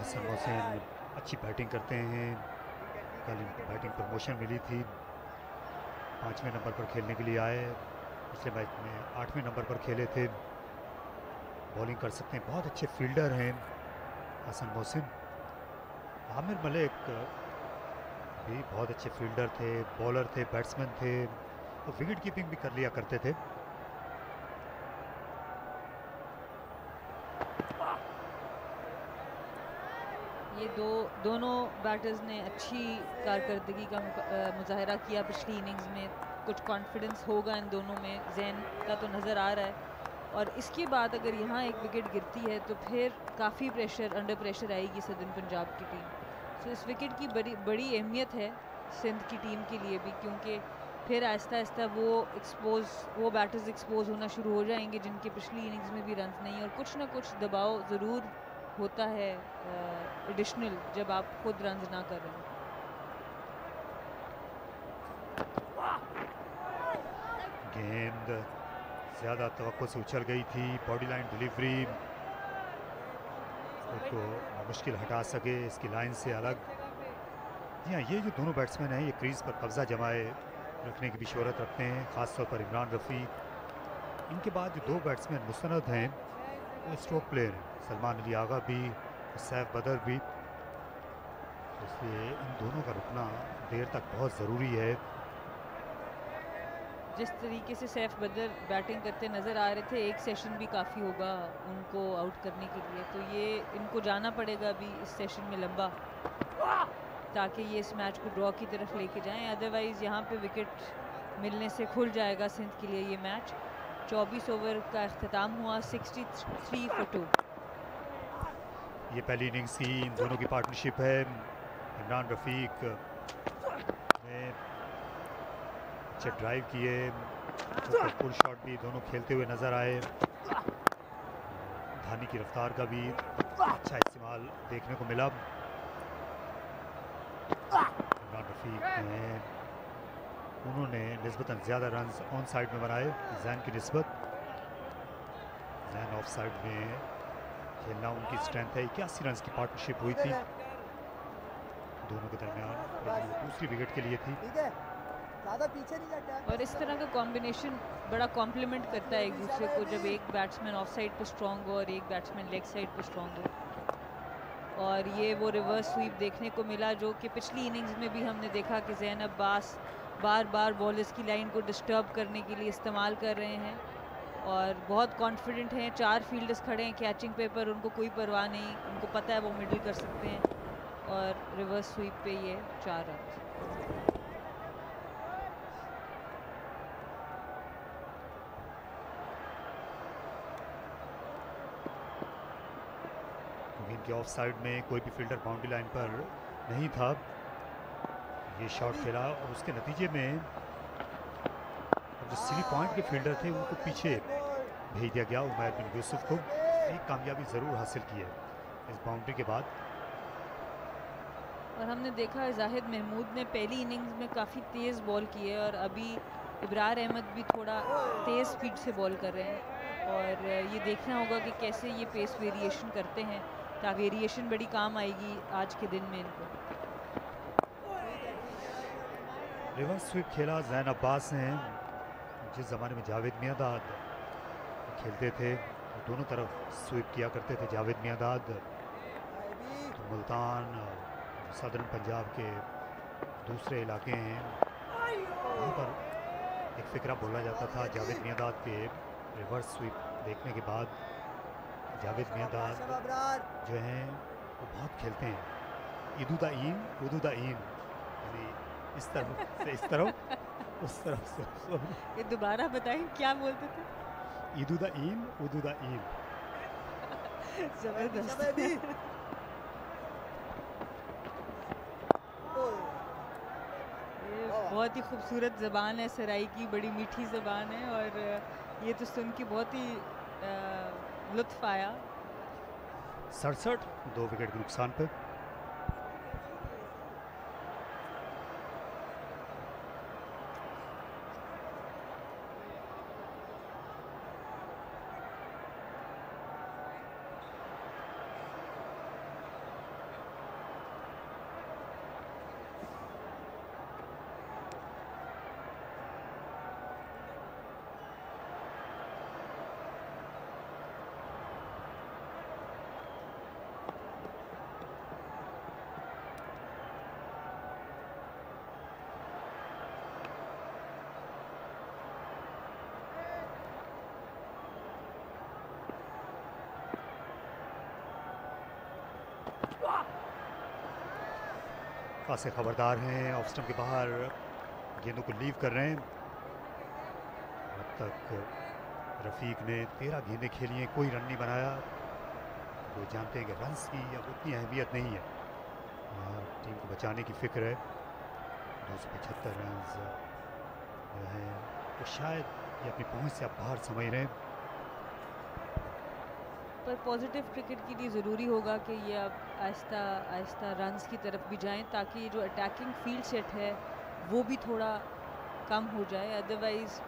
D: हसन मोहसिन अच्छी बैटिंग करते हैं, कल इनको बैटिंग प्रमोशन मिली थी, 5वें नंबर पर खेलने के लिए आए, पिछले मैच में 8वें नंबर पर खेले थे, बॉलिंग कर सकते हैं, बहुत अच्छे फील्डर हैं हसन मोहसिन। आमिर मलिक भी बहुत अच्छे फील्डर थे, बॉलर थे, बैट्समैन थे, तो विकेट कीपिंग भी कर लिया करते थे।
E: ये दोनों बैटर्स ने अच्छी कारकर्दगी का मुजाहरा किया पिछली इनिंग्स में, कुछ कॉन्फिडेंस होगा इन दोनों में, जैन का तो नज़र आ रहा है। और इसके बाद अगर यहाँ एक विकेट गिरती है तो फिर काफ़ी अंडर प्रेशर आएगी सदर्न पंजाब की टीम। तो इस विकेट की बड़ी अहमियत है सिंध की टीम के लिए भी, क्योंकि फिर आहिस्ता आहिस्ता वो बैटर्स एक्सपोज होना शुरू हो जाएंगे जिनके पिछली इनिंग्स में भी रन नहीं, और कुछ ना कुछ दबाव ज़रूर होता है एडिशनल जब आप खुद रन ना कर रहे हैं।
D: गेंद ज़्यादा तवक्को से उछल गई थी, बॉडी लाइन डिलीवरी को मुश्किल हटा सके इसकी लाइन से अलग। जी हाँ, ये जो दोनों बैट्समैन हैं ये क्रीज पर कब्जा जमाए रखने की भी शोहरत रखते हैं, ख़ासतौर पर इमरान रफ़ी। इनके बाद जो दो बैट्समैन मुस्तनद हैं वो स्ट्रोक प्लेयर हैं, सलमान अली आगा भी, सैफ बदर भी, इसलिए इन दोनों का रुकना देर तक बहुत ज़रूरी है।
E: जिस तरीके से सैफ बदर बैटिंग करते नज़र आ रहे थे, एक सेशन भी काफ़ी होगा उनको आउट करने के लिए, तो ये इनको जाना पड़ेगा अभी इस सेशन में लंबा, ताकि ये इस मैच को ड्रॉ की तरफ लेके जाएं। अदरवाइज़ यहाँ पे विकेट मिलने से खुल जाएगा सिंध के लिए ये मैच। 24 ओवर का अख्ताम हुआ 63 for 2।
D: ये पहली इनिंग्स की इन दोनों की पार्टनरशिप है। इमरान रफ़ीक ने अच्छे ड्राइव किए, पुल शॉट भी दोनों खेलते हुए नज़र आए, धानी की रफ्तार का भी अच्छा इस्तेमाल देखने को मिला। इमरान रफ़ीक ने उन्होंने निस्बतन ज़्यादा रन्स ऑन साइड में बनाए जैन की निस्बत। जैन ऑफ साइड में खेलना उनकी स्ट्रेंथ है। 81 रन्स की पार्टनरशिप हुई थी दोनों के दरमियान, दूसरी विकेट के लिए थी।
C: ज़्यादा पीछे नहीं जाता।
E: और इस तरह का कॉम्बिनेशन बड़ा कॉम्प्लीमेंट करता है एक दूसरे को, जब एक बैट्समैन ऑफ साइड पे स्ट्रॉन्ग हो और एक बैट्समैन लेग साइड पे स्ट्रॉन्ग हो। और ये वो रिवर्स स्वीप देखने को मिला जो कि पिछली इनिंग्स में भी हमने देखा कि जैन अब्बास बार बार बॉलर्स की लाइन को डिस्टर्ब करने के लिए इस्तेमाल कर रहे हैं, और बहुत कॉन्फिडेंट हैं। 4 फील्डर्स खड़े हैं कैचिंग पे, पर उनको कोई परवाह नहीं, उनको पता है वो मिडल कर सकते हैं, और रिवर्स स्वीप पे ये 4 रन।
D: इनके ऑफ साइड में कोई भी फील्डर बाउंड्री लाइन पर नहीं था, ये शॉट खेला और उसके नतीजे में जो सिली पॉइंट के फील्डर थे उनको पीछे भेज दिया गया। उमैर बिन यूसुफ को एक कामयाबी ज़रूर हासिल की है इस बाउंड्री के बाद।
E: और हमने देखा जाहिद महमूद ने पहली इनिंग्स में काफ़ी तेज़ बॉल की है, और अभी इब्रार अहमद भी थोड़ा तेज़ स्पीड से बॉल कर रहे हैं, और ये देखना होगा कि कैसे ये पेस वेरिएशन करते हैं, ताकि वेरिएशन बड़ी काम आएगी आज के दिन में इनको।
D: रिवर्स स्वीप खेला जैन अब्बास ने, जिस ज़माने में जावेद मियांदाद खेलते थे तो दोनों तरफ स्वीप किया करते थे जावेद मियांदाद। तो मुल्तान सदर्न पंजाब के दूसरे इलाके हैं, वहाँ पर एक फ़िक्रा बोला जाता था जावेद मियांदाद के रिवर्स स्वीप देखने के बाद। जावेद मियांदाद जो हैं वो बहुत खेलते हैं, ईदुदाइन यानी इस तरफ से इस तरफ, उस तरफ से।
E: ये दोबारा बताएं क्या बोलते थे?
D: ईदुदा ईम उदुदा ईम।
E: जबरदस्त।
C: शाबादी।
E: ये बहुत ही खूबसूरत ज़बान है सराई की, बड़ी मीठी ज़बान है और ये तो सुन के बहुत ही लुत्फ़ आया।
D: 67 2 विकेट के नुकसान पे। खासे खबरदार हैं, ऑफ स्टंप के बाहर गेंदों को लीव कर रहे हैं। अब तक रफीक ने 13 गेंदें खेली हैं, कोई रन नहीं बनाया। वो जानते हैं कि रन्स की अब उतनी अहमियत नहीं है और टीम को बचाने की फिक्र है। 275 रन जो है वो शायद ये अपनी पहुंच से अब बाहर समझ रहे हैं।
E: पर पॉजिटिव क्रिकेट के लिए ज़रूरी होगा कि ये अब आहिस्ता आहिस्ता रन्स की तरफ भी जाएं, ताकि ये जो अटैकिंग फील्ड सेट है वो भी थोड़ा कम हो जाए। Otherwise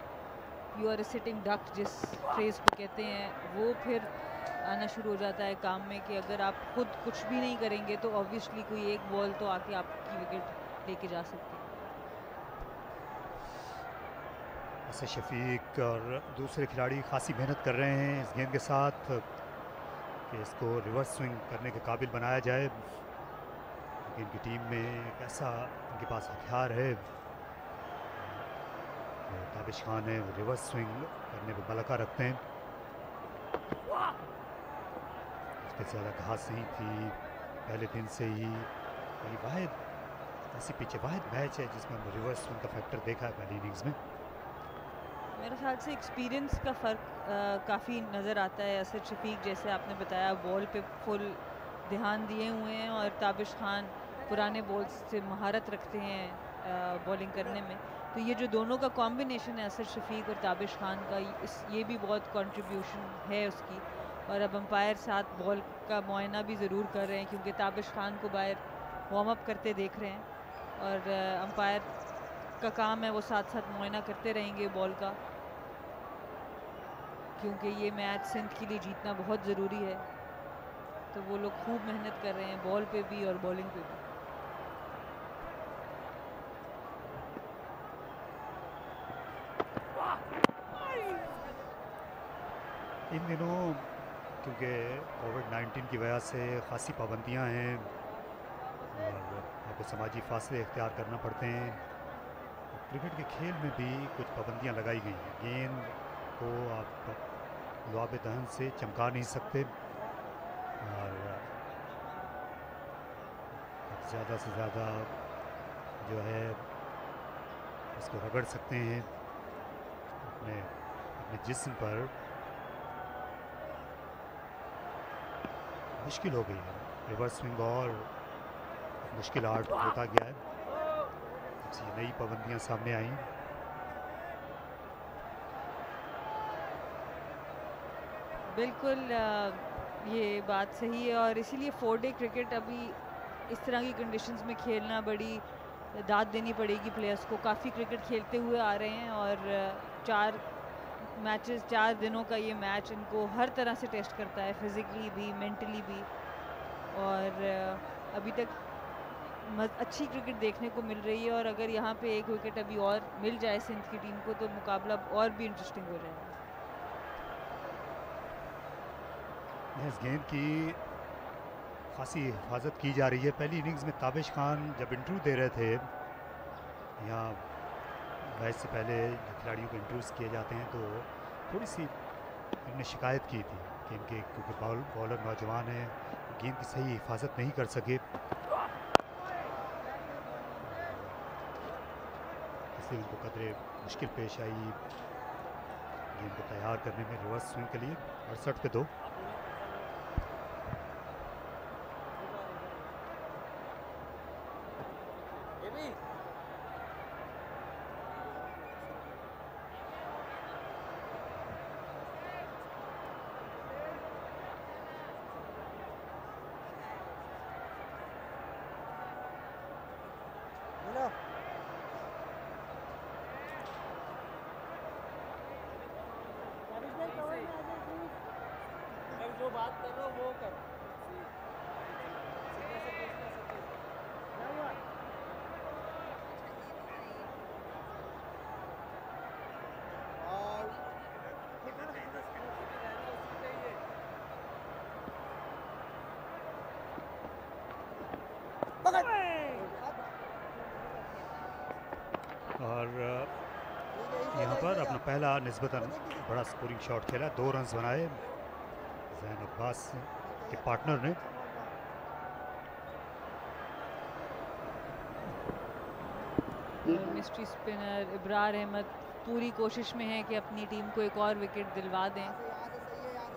E: you are a sitting duck जिस फ्रेज़ को कहते हैं, वो फिर आना शुरू हो जाता है काम में कि अगर आप खुद कुछ भी नहीं करेंगे तो ऑब्वियसली कोई एक बॉल तो आके आपकी विकेट लेके जा सकती है।
D: ऐसे शफीक और दूसरे खिलाड़ी खासी मेहनत कर रहे हैं इस गेंद के साथ कि इसको रिवर्स स्विंग करने के काबिल बनाया जाए, क्योंकि इनकी टीम में एक ऐसा इनके पास हथियार है। ताबिश खान है, वो रिवर्स स्विंग करने पर मलका रखते हैं। इस पर ज़्यादा घास नहीं थी पहले दिन से ही। ये वाहिद ऐसी पीछे वाहिद मैच है जिसमें हमने रिवर्स स्विंग का फैक्टर देखा है पहली इनिंग्स में।
E: मेरे ख्याल से एक्सपीरियंस का फ़र्क काफ़ी नज़र आता है। असद शफीक जैसे आपने बताया बॉल पे फुल ध्यान दिए हुए हैं और ताबिश खान पुराने बॉल्स से महारत रखते हैं बॉलिंग करने में। तो ये जो दोनों का कॉम्बिनेशन है असद शफीक और ताबिश खान का, ये भी बहुत कंट्रीब्यूशन है उसकी। और अब अंपायर साथ बॉल का मुआयना भी ज़रूर कर रहे हैं, क्योंकि ताबिश खान को बाहर वार्म अप करते देख रहे हैं और अंपायर का काम है वो साथ साथ मुआयना करते रहेंगे बॉल का, क्योंकि ये मैच सिंध के लिए जीतना बहुत ज़रूरी है। तो वो लोग खूब मेहनत कर रहे हैं बॉल पे भी और बॉलिंग पे भी।
D: इन दिनों क्योंकि कोविड-19 की वजह से खासी पाबंदियां हैं और आपको समाजी फासले इख्तियार करना पड़ते हैं। क्रिकेट के खेल में भी कुछ पाबंदियां लगाई गई हैं। गेंद को आप लुआब दहन से चमका नहीं सकते और ज़्यादा से ज़्यादा जो है इसको रगड़ सकते हैं अपने अपने जिस्म पर। मुश्किल हो गई है, रिवर्स स्विंग और मुश्किल आर्ट होता गया है जब से ये नई पाबंदियां सामने आई।
E: बिल्कुल ये बात सही है और इसीलिए 4 डे क्रिकेट अभी इस तरह की कंडीशंस में खेलना बड़ी दाद देनी पड़ेगी प्लेयर्स को। काफ़ी क्रिकेट खेलते हुए आ रहे हैं और 4 मैचेस 4 दिनों का ये मैच इनको हर तरह से टेस्ट करता है, फिज़िकली भी मेंटली भी। और अभी तक अच्छी क्रिकेट देखने को मिल रही है और अगर यहाँ पे एक विकेट अभी और मिल जाए सिंध की टीम को तो मुकाबला और भी इंटरेस्टिंग हो जाएगा।
D: इस गेंद की खासी हिफाजत की जा रही है। पहली इनिंग्स में ताबिश खान जब इंटरव्यू दे रहे थे, यहाँ मैच से पहले जो खिलाड़ियों को इंटरव्यूज़ किए जाते हैं तो थोड़ी सी इन्होंने शिकायत की थी कि इनके क्योंकि बॉलर नौजवान हैं, गेंद की सही हिफाजत नहीं कर सके, इसलिए उनको कदरे मुश्किल पेश आई गेम को तैयार करने में रिवर्स स्विंग के लिए। 68 पे 2।
C: जो बात कर रहे हो वो कर।
D: और यहाँ पर अपना पहला निस्बतन बड़ा स्कोरिंग शॉट खेला, 2 रन्स बनाए ज़ैन अब्बास के पार्टनर ने।
E: मिस्ट्री स्पिनर इब्रार अहमद पूरी कोशिश में है कि अपनी टीम को एक और विकेट दिलवा दें,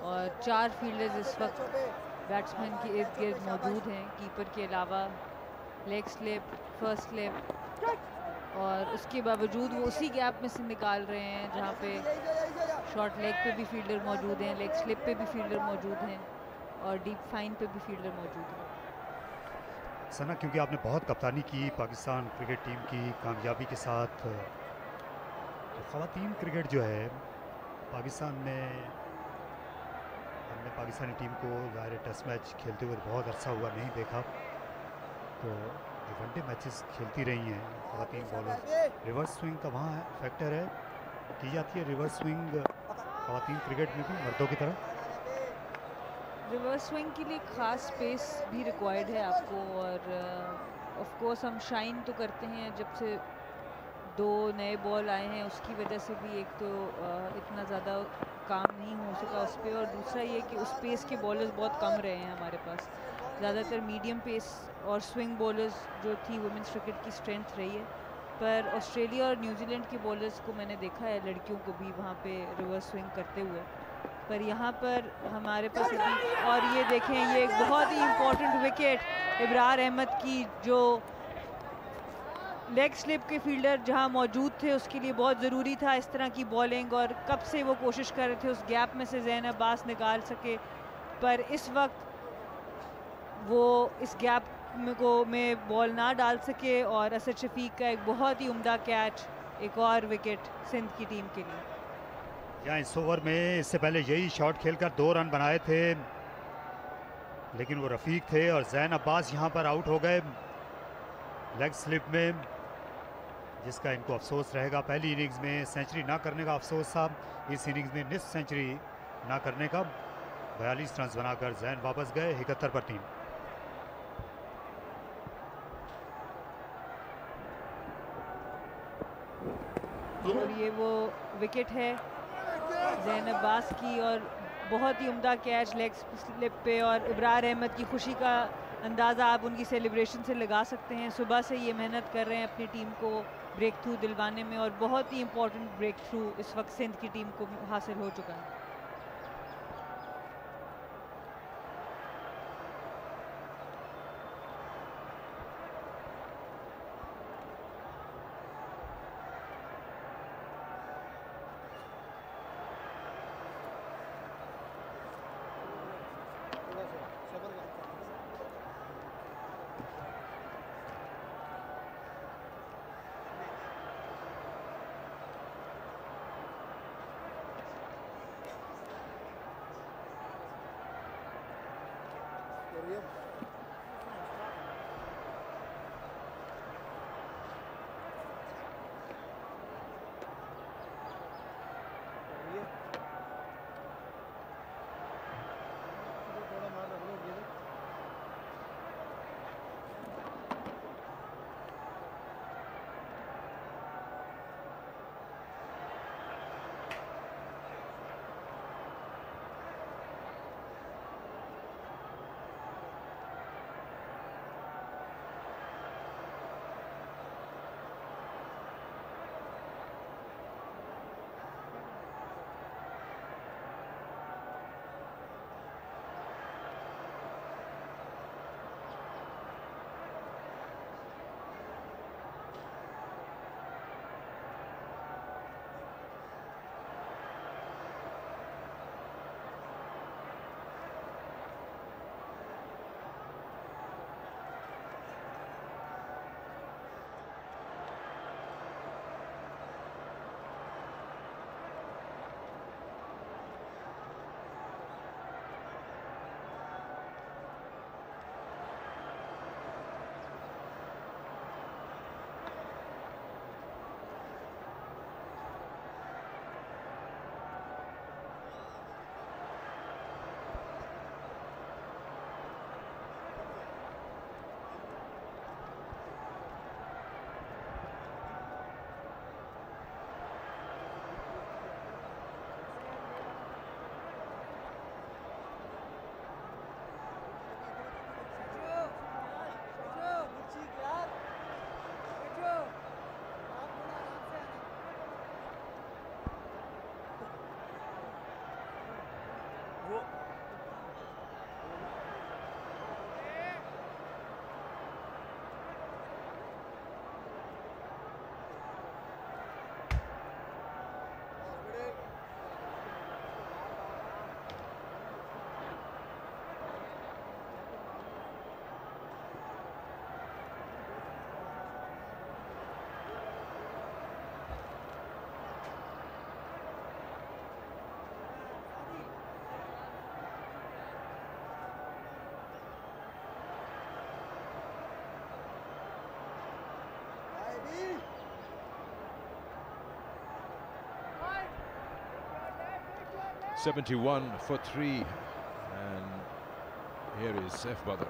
E: और 4 फील्डर्स इस वक्त बैट्समैन के इर्द गिर्द मौजूद हैं, कीपर के अलावा। लेग स्लिप, फर्स्ट स्लिप, और उसके बावजूद वो उसी गैप में से निकाल रहे हैं जहाँ पे शॉर्ट लेग पे भी फील्डर मौजूद हैं, लेग स्लिप पे भी फील्डर मौजूद हैं, और डीप फाइन पे भी फील्डर मौजूद हैं।
D: सना, क्योंकि आपने बहुत कप्तानी की पाकिस्तान क्रिकेट टीम की कामयाबी के साथ, तो ख़वातीन क्रिकेट जो है पाकिस्तान में, हमने पाकिस्तानी टीम को ज़ाहिर टेस्ट मैच खेलते हुए बहुत अरसा हुआ नहीं देखा, तो जो वनडे मैचेस खेलती रही हैं ख़वातीन बॉलर, रिवर्स स्विंग का वहाँ फैक्टर है की जाती है रिवर्स स्विंग ख़वातीन क्रिकेट में भी मर्दों की तरह?
E: रिवर्स स्विंग के लिए ख़ास स्पेस भी रिक्वायर्ड है आपको, और ऑफ कोर्स हम शाइन तो करते हैं जब से 2 नए बॉल आए हैं, उसकी वजह से भी एक तो इतना ज़्यादा काम नहीं हो सका उस पर, और दूसरा ये कि उस पेस के बॉलर्स बहुत कम रहे हैं हमारे पास। ज़्यादातर मीडियम पेस और स्विंग बॉलर्स जो थी वुमेंस क्रिकेट की स्ट्रेंथ रही है, पर ऑस्ट्रेलिया और न्यूजीलैंड के बॉलर्स को मैंने देखा है, लड़कियों को भी वहाँ पे रिवर्स स्विंग करते हुए, पर यहाँ पर हमारे पास अभी। और ये देखें, ये एक बहुत ही इम्पोर्टेंट विकेट इब्रार अहमद की, जो लेग स्लिप के फील्डर जहाँ मौजूद थे उसके लिए बहुत ज़रूरी था इस तरह की बॉलिंग, और कब से वो कोशिश कर रहे थे उस गैप में से ज़ैन अब्बास निकाल सके, पर इस वक्त वो इस गैप में बॉल ना डाल सके, और असद शफीक का एक बहुत ही उम्दा कैच, एक और विकेट सिंध की टीम के लिए।
D: यहाँ इस ओवर में इससे पहले यही शॉट खेलकर 2 रन बनाए थे, लेकिन वो रफ़ीक थे और ज़ैन अब्बास यहाँ पर आउट हो गए लेग स्लिप में, जिसका इनको अफसोस रहेगा। पहली इनिंग्स में सेंचुरी ना करने का अफसोस था, इस इनिंग्स में निस्फ सेंचुरी ना करने का। 42 रन बनाकर ज़ैन वापस गए 71 पर 3।
E: और ये वो विकेट है ज़ैन अब्बास की, और बहुत ही उम्दा कैच लेग स्लिप पे, और इब्रार अहमद की खुशी का अंदाज़ा आप उनकी सेलिब्रेशन से लगा सकते हैं। सुबह से ये मेहनत कर रहे हैं अपनी टीम को ब्रेक थ्रू दिलवाने में, और बहुत ही इम्पोर्टेंट ब्रेक थ्रू इस वक्त सिंध की टीम को हासिल हो चुका है।
F: 71 for 3. And here is F. Badr.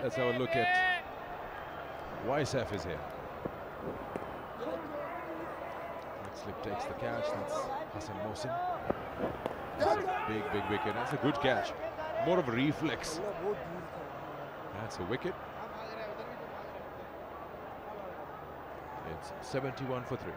F: Let's have a look at why Saf is here. Slip takes the catch. That's Hassan Mohsin. That's a big wicket. That's a good catch. More of a reflex. That's a wicket. It's 71 for 3.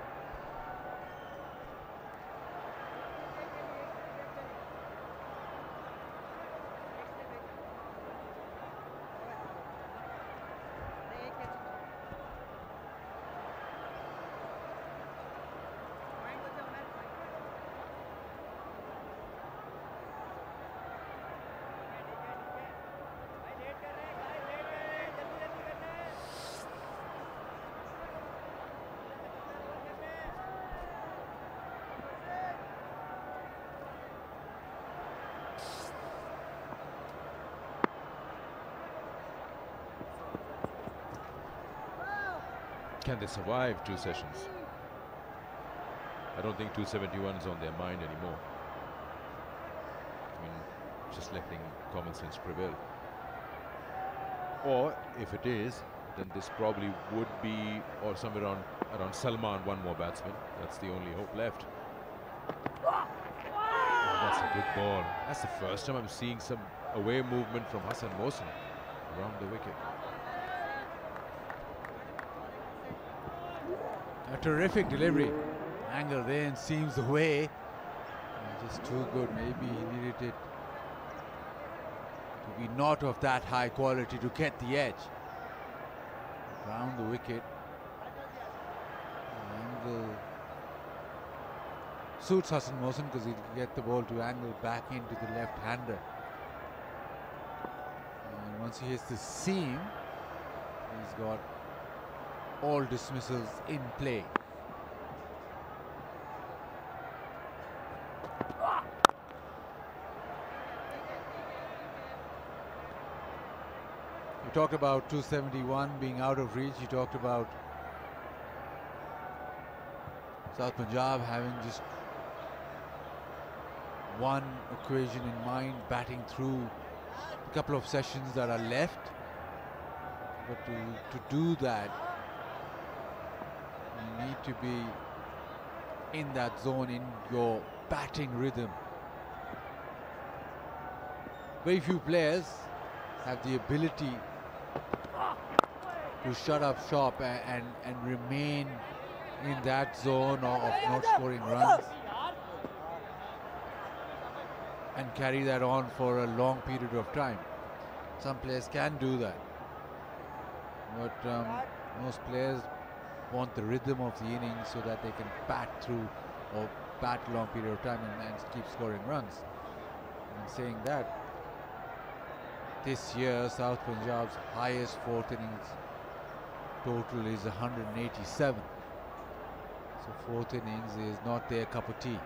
F: Can they survive 2 sessions? I don't think 271 is on their mind anymore. I mean, just letting common sense prevail. Or if it is, then this probably would be, or somewhere around Salman, one more batsman. That's the only hope left. Oh, that's a good ball. That's the first time I'm seeing some away movement from Hassan Mohsin around the wicket.
A: A terrific delivery. Angle then seems the way. Just too good. Maybe he needed it to be not of that high quality to get the edge. Round the wicket. Angle suits Hassan Mohsin because he can get the ball to angle back into the left-hander. And once he hits the seam, he's got all dismissals in play. You talked about 271 being out of reach. You talked about South Punjab having just one equation in mind, batting through a couple of sessions that are left. But to do that, you need to be in that zone, in your batting rhythm. Very few players have the ability to shut up shop and remain in that zone of not scoring runs and carry that on for a long period of time. Some players can do that, but most players want the rhythm of the innings so that they can bat through or bat a long period of time and keep scoring runs. And saying that, this year South Punjab's highest 4th innings total is 187. So 4th innings is not their cup of tea.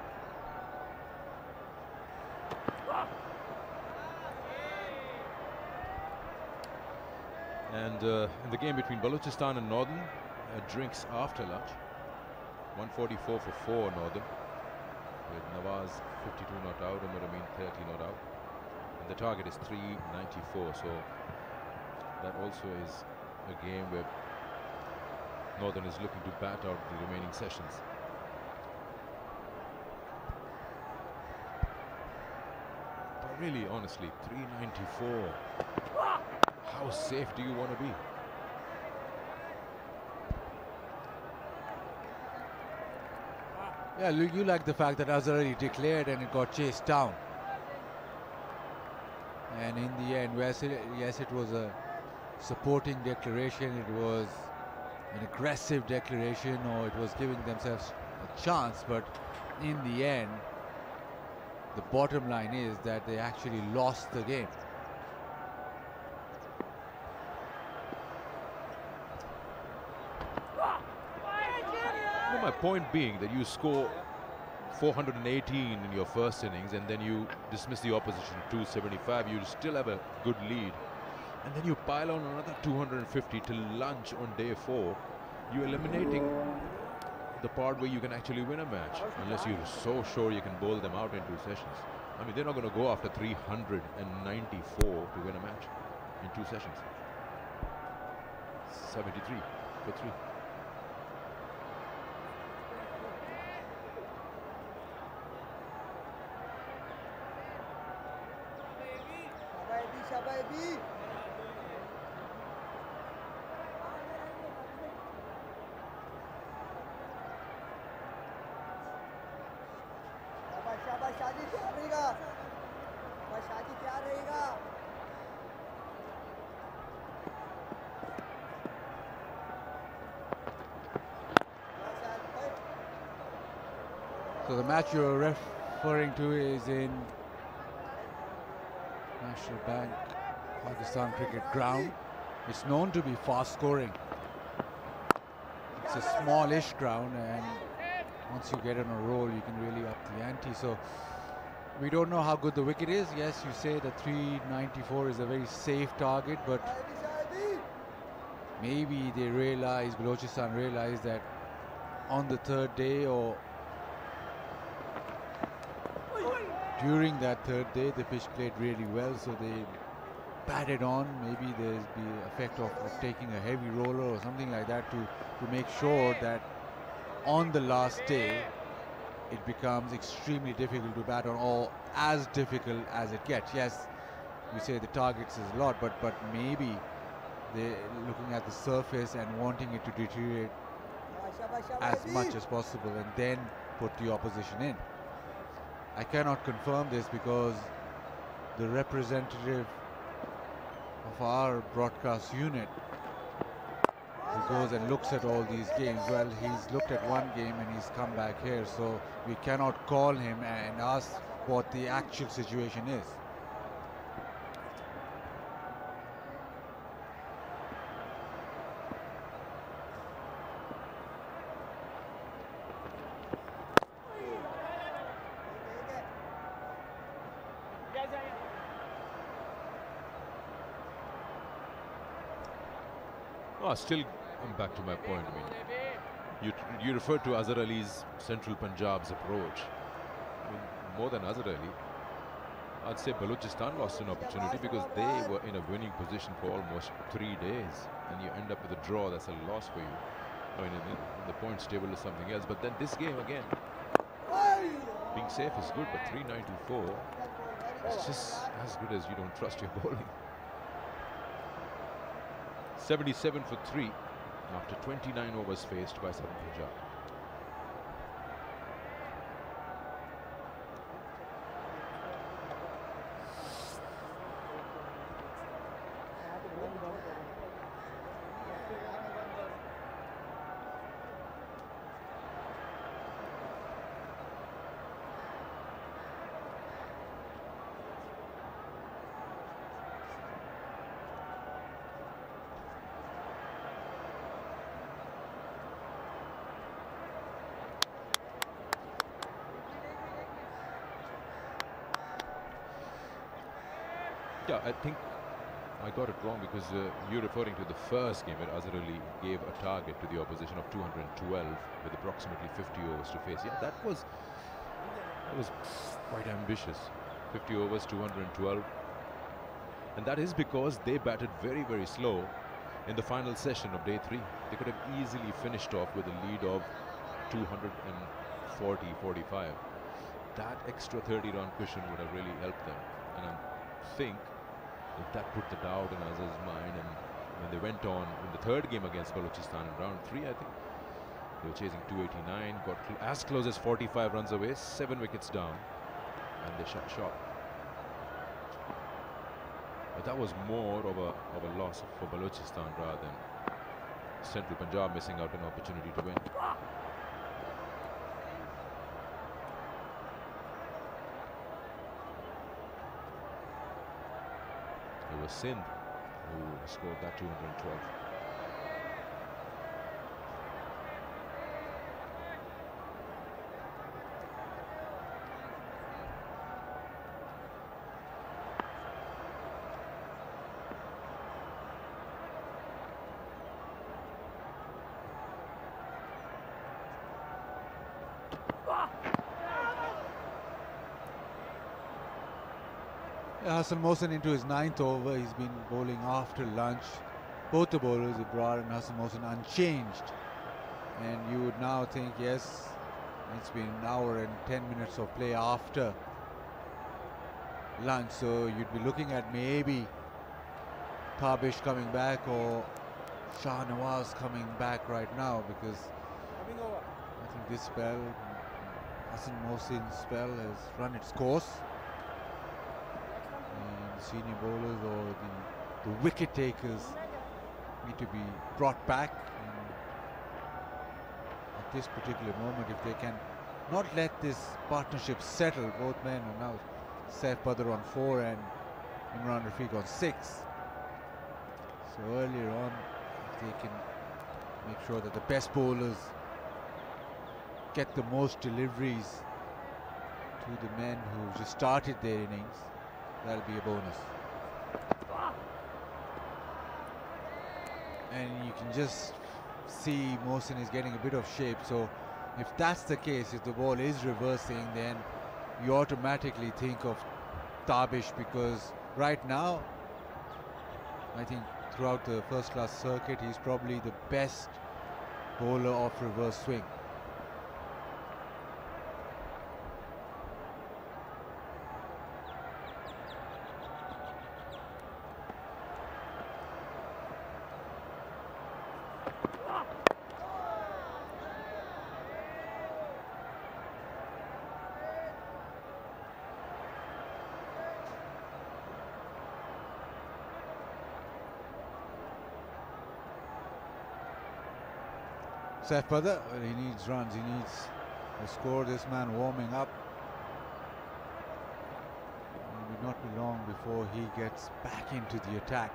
F: And in the game between Balochistan and Northern, drinks after lunch. 144 for 4 Northern, with Nawaz 52 not out, Umar Amin 30 not out. And the target is 394, so that also is a game where Northern is looking to bat out the remaining sessions. But really, honestly, 394. How safe do you want to be?
A: Yeah, you like the fact that Azhar already declared and it got chased down. And in the end, yes, it was a supporting declaration, it was an aggressive declaration, or it was giving themselves a chance, but in the end, the bottom line is that they actually lost the game.
F: My point being that you score 418 in your first innings and then you dismiss the opposition 275, you still have a good lead, and then you pile on another 250 till lunch on day 4. You're eliminating the part where you can actually win a match, unless you're so sure you can bowl them out in 2 sessions. I mean, they're not going to go after 394 to win a match in 2 sessions. 73 for 3.
C: Shababi. शादी तैयार रहेगा, शादी तैयार रहेगा।
A: So the match you're referring to is in National Bank Pakistan Cricket Ground. It's known to be fast scoring. It's a smallish ground, and once you get on a roll, you can really up the ante. So we don't know how good the wicket is. Yes, you say that 394 is a very safe target, but maybe they realize, Balochistan realized that on the 3rd day or during that 3rd day, the pitch played really well, so they batted on. Maybe there's the effect of taking a heavy roller or something like that to make sure that on the last day it becomes extremely difficult to bat on, or as difficult as it gets. Yes, you say the targets is a lot, but maybe they're looking at the surface and wanting it to deteriorate as much as possible and then put the opposition in. I cannot confirm this because the representative of our broadcast unit who goes and looks at all these games, well, he's looked at one game and he's come back here, so we cannot call him and ask what the actual situation is.
F: Still, I'm back to my point. I mean, you referred to Azhar Ali's Central Punjab's approach. I mean, more than Azhar Ali, I'd say Balochistan lost an opportunity because they were in a winning position for almost 3 days, and you end up with a draw. That's a loss for you. I mean, in the points table is something else. But then this game again, being safe is good, but 394 is just as good as you don't trust your bowling. 77 for 3 after 29 overs faced by Southern Punjab. Yeah, I think I got it wrong because you're referring to the first game where Azhar Ali gave a target to the opposition of 212 with approximately 50 overs to face. Yeah, that was quite ambitious. 50 overs, 212. And that is because they batted very, very slow in the final session of day 3. They could have easily finished off with a lead of 240, 45. That extra 30-run cushion would have really helped them. And I think that put the doubt in Azam's mind, and when they went on in the 3rd game against Balochistan in round 3, I think they were chasing 289, got as close as 45 runs away, 7 wickets down, and they shut shop. But that was more of a loss for Balochistan rather than Central Punjab missing out an opportunity to win. It was Sindh who scored that 212.
A: Hassan Mohsen into his 9th over. He's been bowling after lunch. Both the bowlers, Ibrar and Hassan Mohsen, unchanged. And you would now think, yes, it's been an hour and 10 minutes of play after lunch. So you'd be looking at maybe Tabish coming back or Shah Nawaz coming back right now, because I think this spell, Hassan Mohsen's spell, has run its course. And the senior bowlers or the wicket takers need to be brought back. And at this particular moment, if they can not let this partnership settle, both men are now Saif Badr on 4 and Imran Rafiq on 6. So earlier on, if they can make sure that the best bowlers get the most deliveries to the men who just started their innings, that'll be a bonus. And you can just see Mohsen is getting a bit of shape. So if that's the case, if the ball is reversing, then you automatically think of Tabish, because right now, I think throughout the first class circuit, he's probably the best bowler of reverse swing. Saif Badr, he needs runs, he needs a score. This man warming up. It will not be long before he gets back into the attack.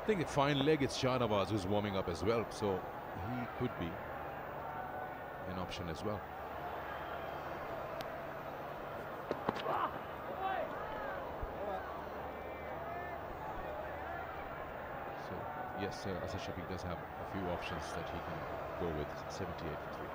F: I think at fine leg it's Shah Nawaz who's warming up as well, so he could be an option as well. So yes, Asad Shafiq does have a few options that he can go with. 78 for 3.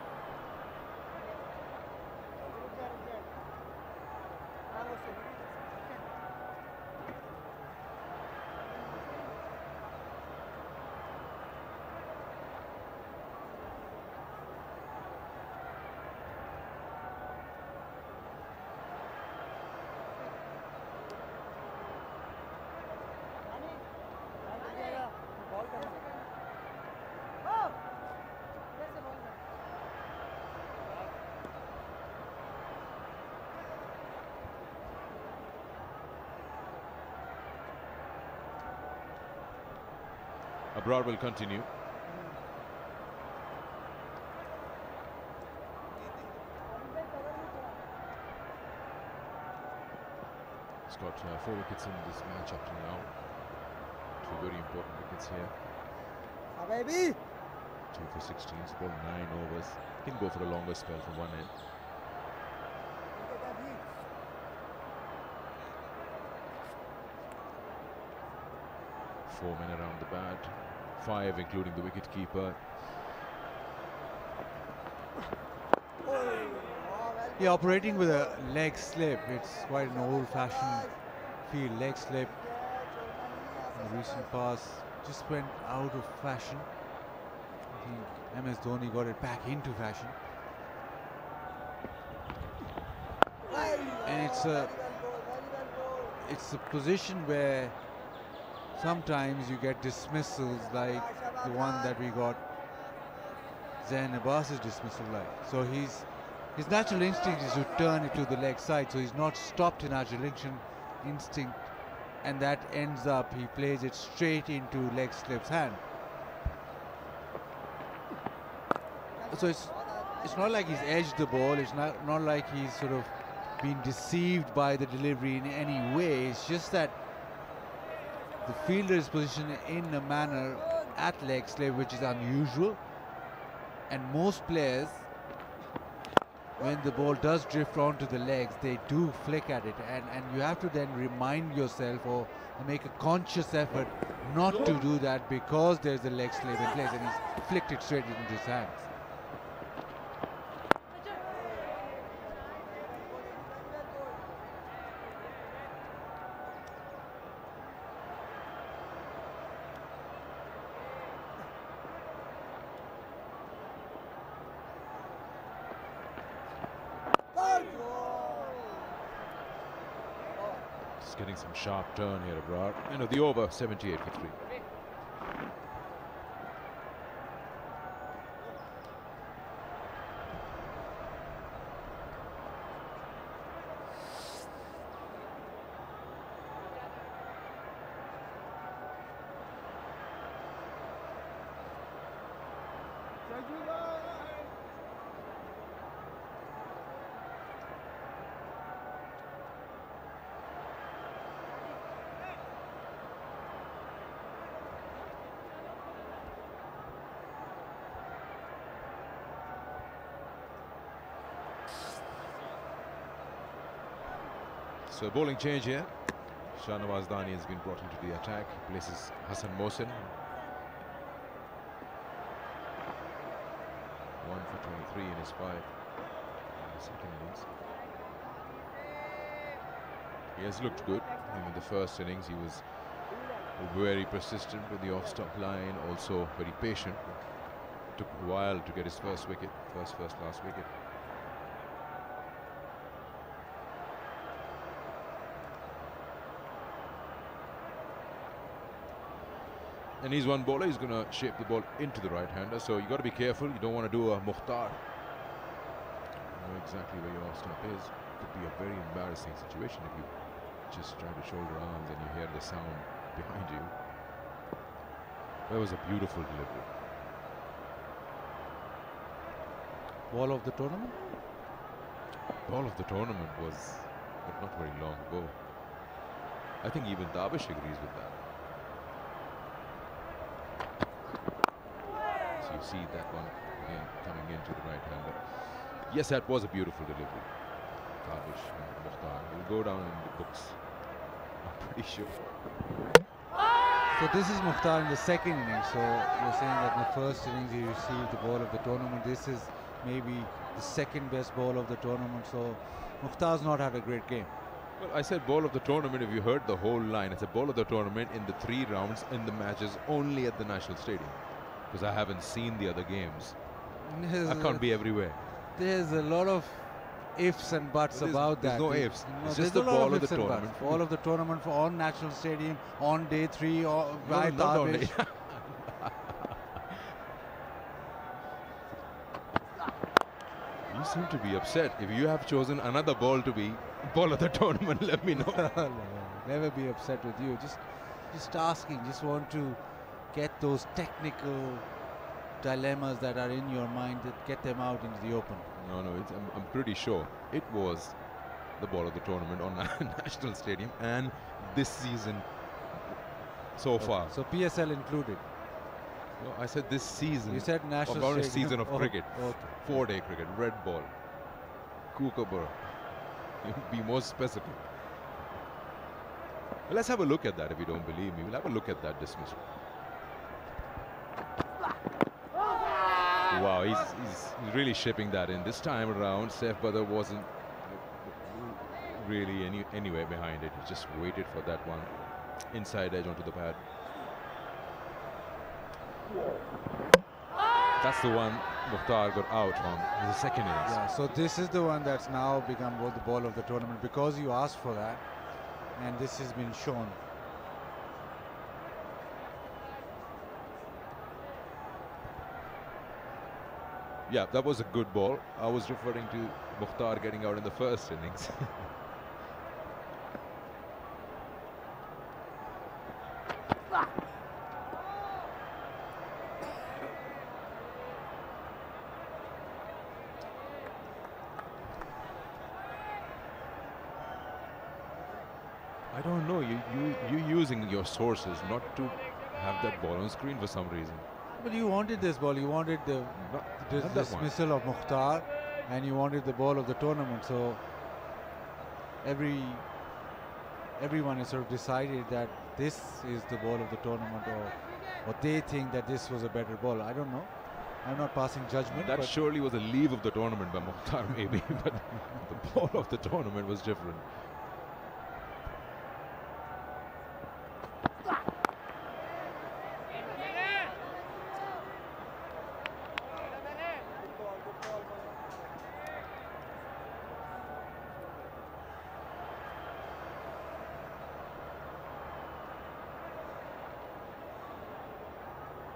F: Abrar will continue. He's got 4 wickets in this match up to now. 2 very important wickets here. 2 for 16, it's about 9 overs. He can go for a longer spell from one end. Four men around the bat, 5 including the wicket keeper.
A: Yeah, operating with a leg slip, it's quite an old-fashioned field. Leg slip in the recent past just went out of fashion. I think MS Dhoni got it back into fashion. And it's a position where sometimes you get dismissals like the one that we got Zain Abbas's dismissal like. So his natural instinct is to turn it to the leg side, so he's not stopped in natural instinct, and that ends up, he plays it straight into leg slip's hand. So it's not like he's edged the ball. It's not like he's sort of been deceived by the delivery in any way. It's just that the fielder is positioned in a manner at leg slip which is unusual, and most players, when the ball does drift onto the legs, they do flick at it, and you have to then remind yourself or make a conscious effort not to do that because there's a leg slip in place, and he's flicked it straight into his hands.
F: Getting some sharp turn here, Abrar. End of the over, 78 for 3. So bowling change here. Shahnawaz Dani has been brought into the attack. Places Hassan Mohsin. 1 for 23 in his 5 in the second innings. He has looked good. In the first innings, he was very persistent with the off-stump line, also very patient. It took a while to get his first wicket, first last wicket. And he's one bowler, he's going to shape the ball into the right-hander, so you got to be careful. You don't want to do a Mukhtar. You know exactly where your off-stump is. It could be a very embarrassing situation if you just try to shoulder arms and you hear the sound behind you. That was a beautiful delivery.
A: Ball of the tournament?
F: Ball of the tournament was not very long ago. I think even Davish agrees with that. So you see that one again coming into the right-hander. Yes, that was a beautiful delivery. Davish and Mukhtar will go down in the books, I'm pretty sure.
A: So this is Mukhtar in the second innings. So you're saying that in the first innings he received the ball of the tournament. This is maybe the second best ball of the tournament. So Mukhtar's not had a great game.
F: Well, I said ball of the tournament. If you heard the whole line, it's a ball of the tournament in the 3 rounds in the matches only at the National Stadium. Because I haven't seen the other games. I can't be everywhere.
A: There's a lot of ifs and buts about that.
F: There's no ifs.
A: No,
F: it's just the ball of the tournament.
A: Ball of the tournament for on National Stadium on day 3 or by
F: no, not on day. You seem to be upset. If you have chosen another ball to be ball of the tournament, let me know.
A: No, never be upset with you. Just asking. Just want to get those technical dilemmas that are in your mind, that get them out into the open.
F: No, I'm pretty sure it was the ball of the tournament on National Stadium and this season so far.
A: So PSL included.
F: No, I said this season.
A: You said National
F: about
A: Stadium.
F: A season of cricket.
A: Okay.
F: 4-day cricket, red ball, Kookaburra. Be more specific. Well, let's have a look at that if you don't believe me. We'll have a look at that dismissal. Wow, he's really shipping that in. This time around, Saif Badr wasn't really anywhere behind it. He just waited for that one inside edge onto the pad. That's the one Mukhtar got out on in the second innings.
A: Yeah, so this is the one that's now become the ball of the tournament because you asked for that, and this has been shown.
F: Yeah, that was a good ball. I was referring to Mukhtar getting out in the first innings. I don't know. You using your sources not to have that ball on screen for some reason.
A: Well, you wanted this ball. You wanted the
F: Not that one.
A: dismissal of Mukhtar, and you wanted the ball of the tournament. So everyone has sort of decided that this is the ball of the tournament, or they think that this was a better ball. I don't know. I'm not passing judgment.
F: That
A: but
F: surely was a leave of the tournament by Mukhtar, maybe, but the ball of the tournament was different.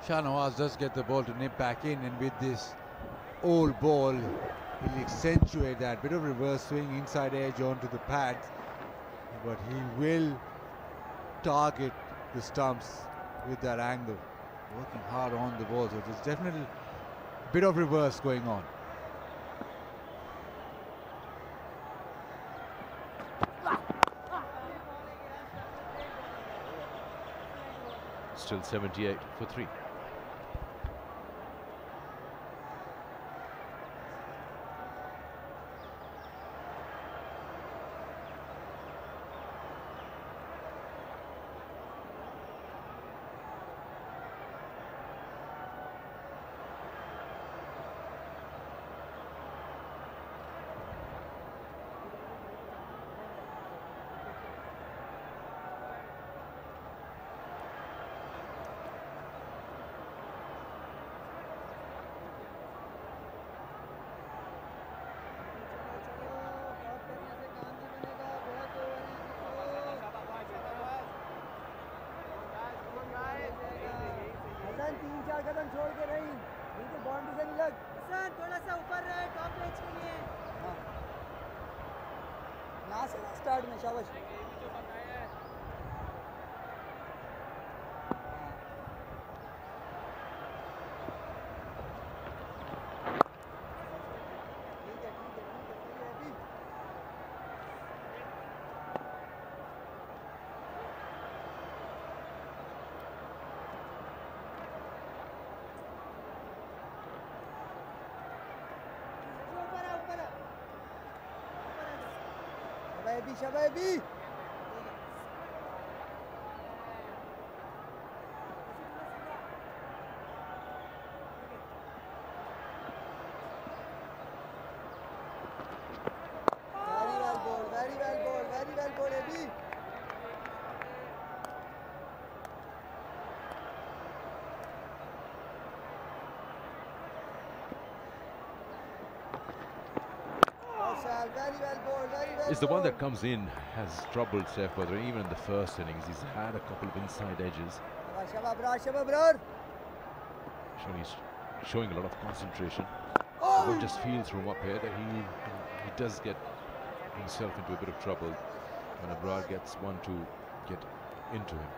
A: Shah Nawaz does get the ball to nip back in, and with this old ball, he'll accentuate that bit of reverse swing, inside edge onto the pads, but he will target the stumps with that angle, working hard on the ball. So there's definitely a bit of reverse going on.
F: Still 78 for 3.
C: कदम छोड़ के नहीं, बिल्कुल boundary से नहीं लग। हसन थोड़ा सा ऊपर रहे टॉप एज के लिए। हाँ। यहाँ से ना स्टार्ट में शाबाश। Shababi. Very well bowled, Abhi.
F: Is the one that comes in has troubled Saif Badr. Even in the first innings, he's had a couple of inside edges. He's showing a lot of concentration. One just feels from up here that he does get himself into a bit of trouble when Abrar gets one to get into him.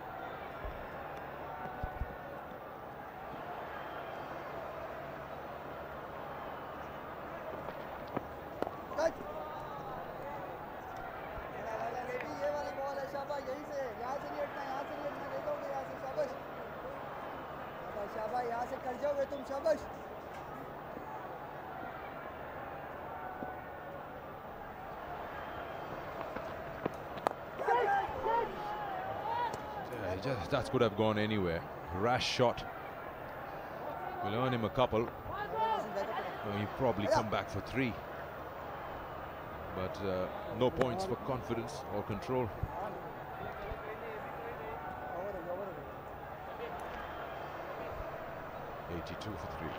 F: That could have gone anywhere. Rash shot. Will earn him a couple. He'll probably come back for 3. But no points for confidence or control. $82 for 3.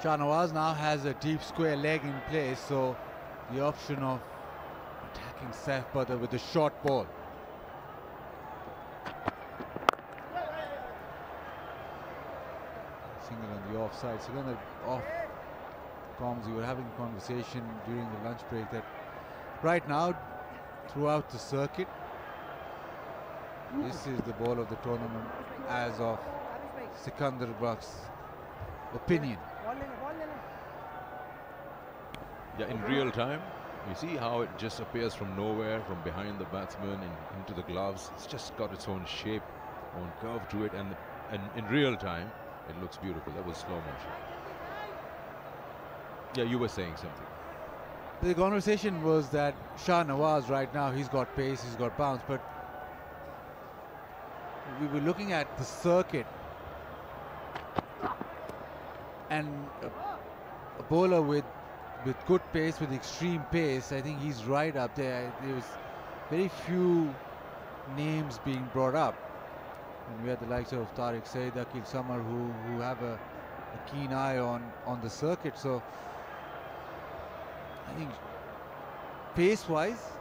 A: Shahnawaz now has a deep square leg in place, so the option of attacking Saif Badr with a short ball. Single on the offside. So then off comms, we were having a conversation during the lunch break that right now, throughout the circuit, this is the ball of the tournament as of Sikandar Bak's opinion.
F: Yeah, in real time, you see how it just appears from nowhere, from behind the batsman into the gloves. It's just got its own shape, own curve to it, and in real time, it looks beautiful. That was slow motion. Yeah, you were saying something.
A: The conversation was that Shahnawaz right now, he's got pace, he's got bounce, but we were looking at the circuit, and a bowler with good pace, with extreme pace, I think he's right up there. There was very few names being brought up, and we had the likes of Tariq Said, Akil Samar, who have a keen eye on the circuit. So I think pace-wise,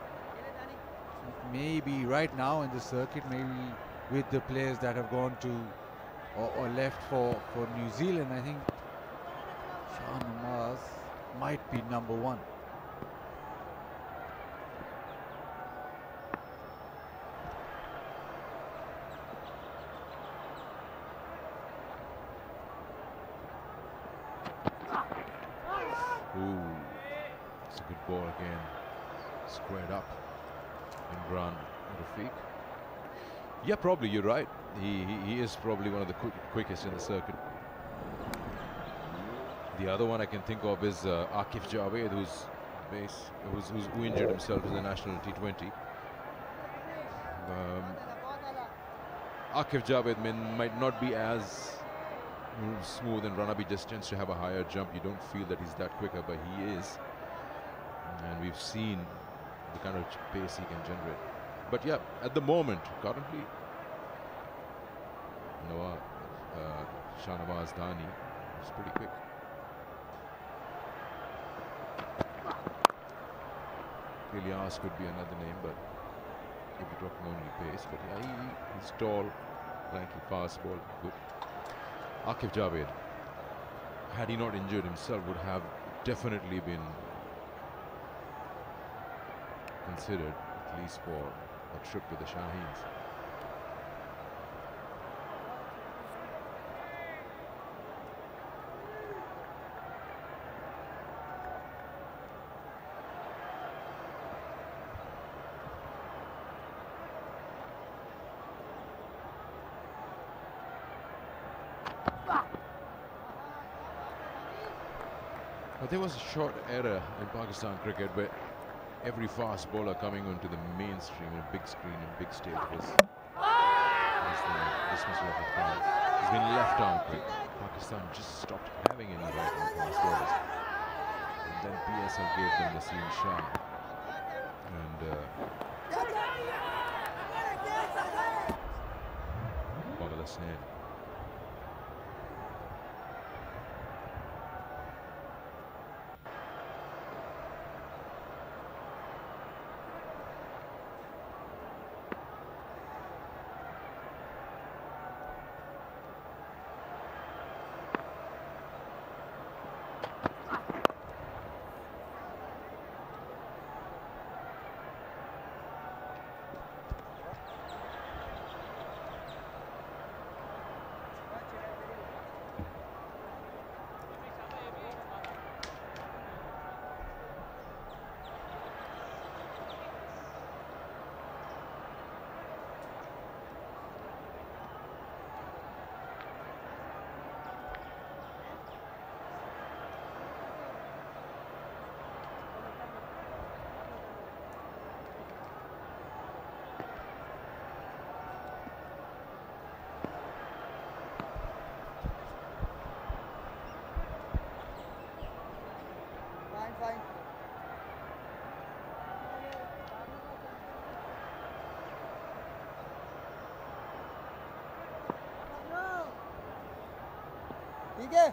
A: maybe right now in the circuit, maybe with the players that have gone to or left for New Zealand, I think Shahnawaz might be number one.
F: Ooh, it's a good ball again. Squared up. Imran Rafiq. Yeah, probably you're right. He is probably one of the quickest in the circuit. The other one I can think of is Akif Javed, who injured himself in the national T20. Akif Javed might not be as smooth and run-up. He just tends to have a higher jump. You don't feel that he's that quicker, but he is. And we've seen the kind of pace he can generate. But yeah, at the moment, currently, Shahnawaz Dani is pretty quick. Ilyas could be another name, but if you're talking only pace, but yeah, he's tall, lanky, fast ball, good. Akif Javed, had he not injured himself, would have definitely been considered, at least for a trip with the Shaheens. But there was a short error in Pakistan cricket where every fast bowler coming onto the mainstream in a big screen and big stage was the dismissal of the crowd. He's been left arm quick. Pakistan just stopped having any right arm fast bowlers. And then PSL gave them the Naseem Shah. And Mohammad Hasnain.
C: Fine. ठीक है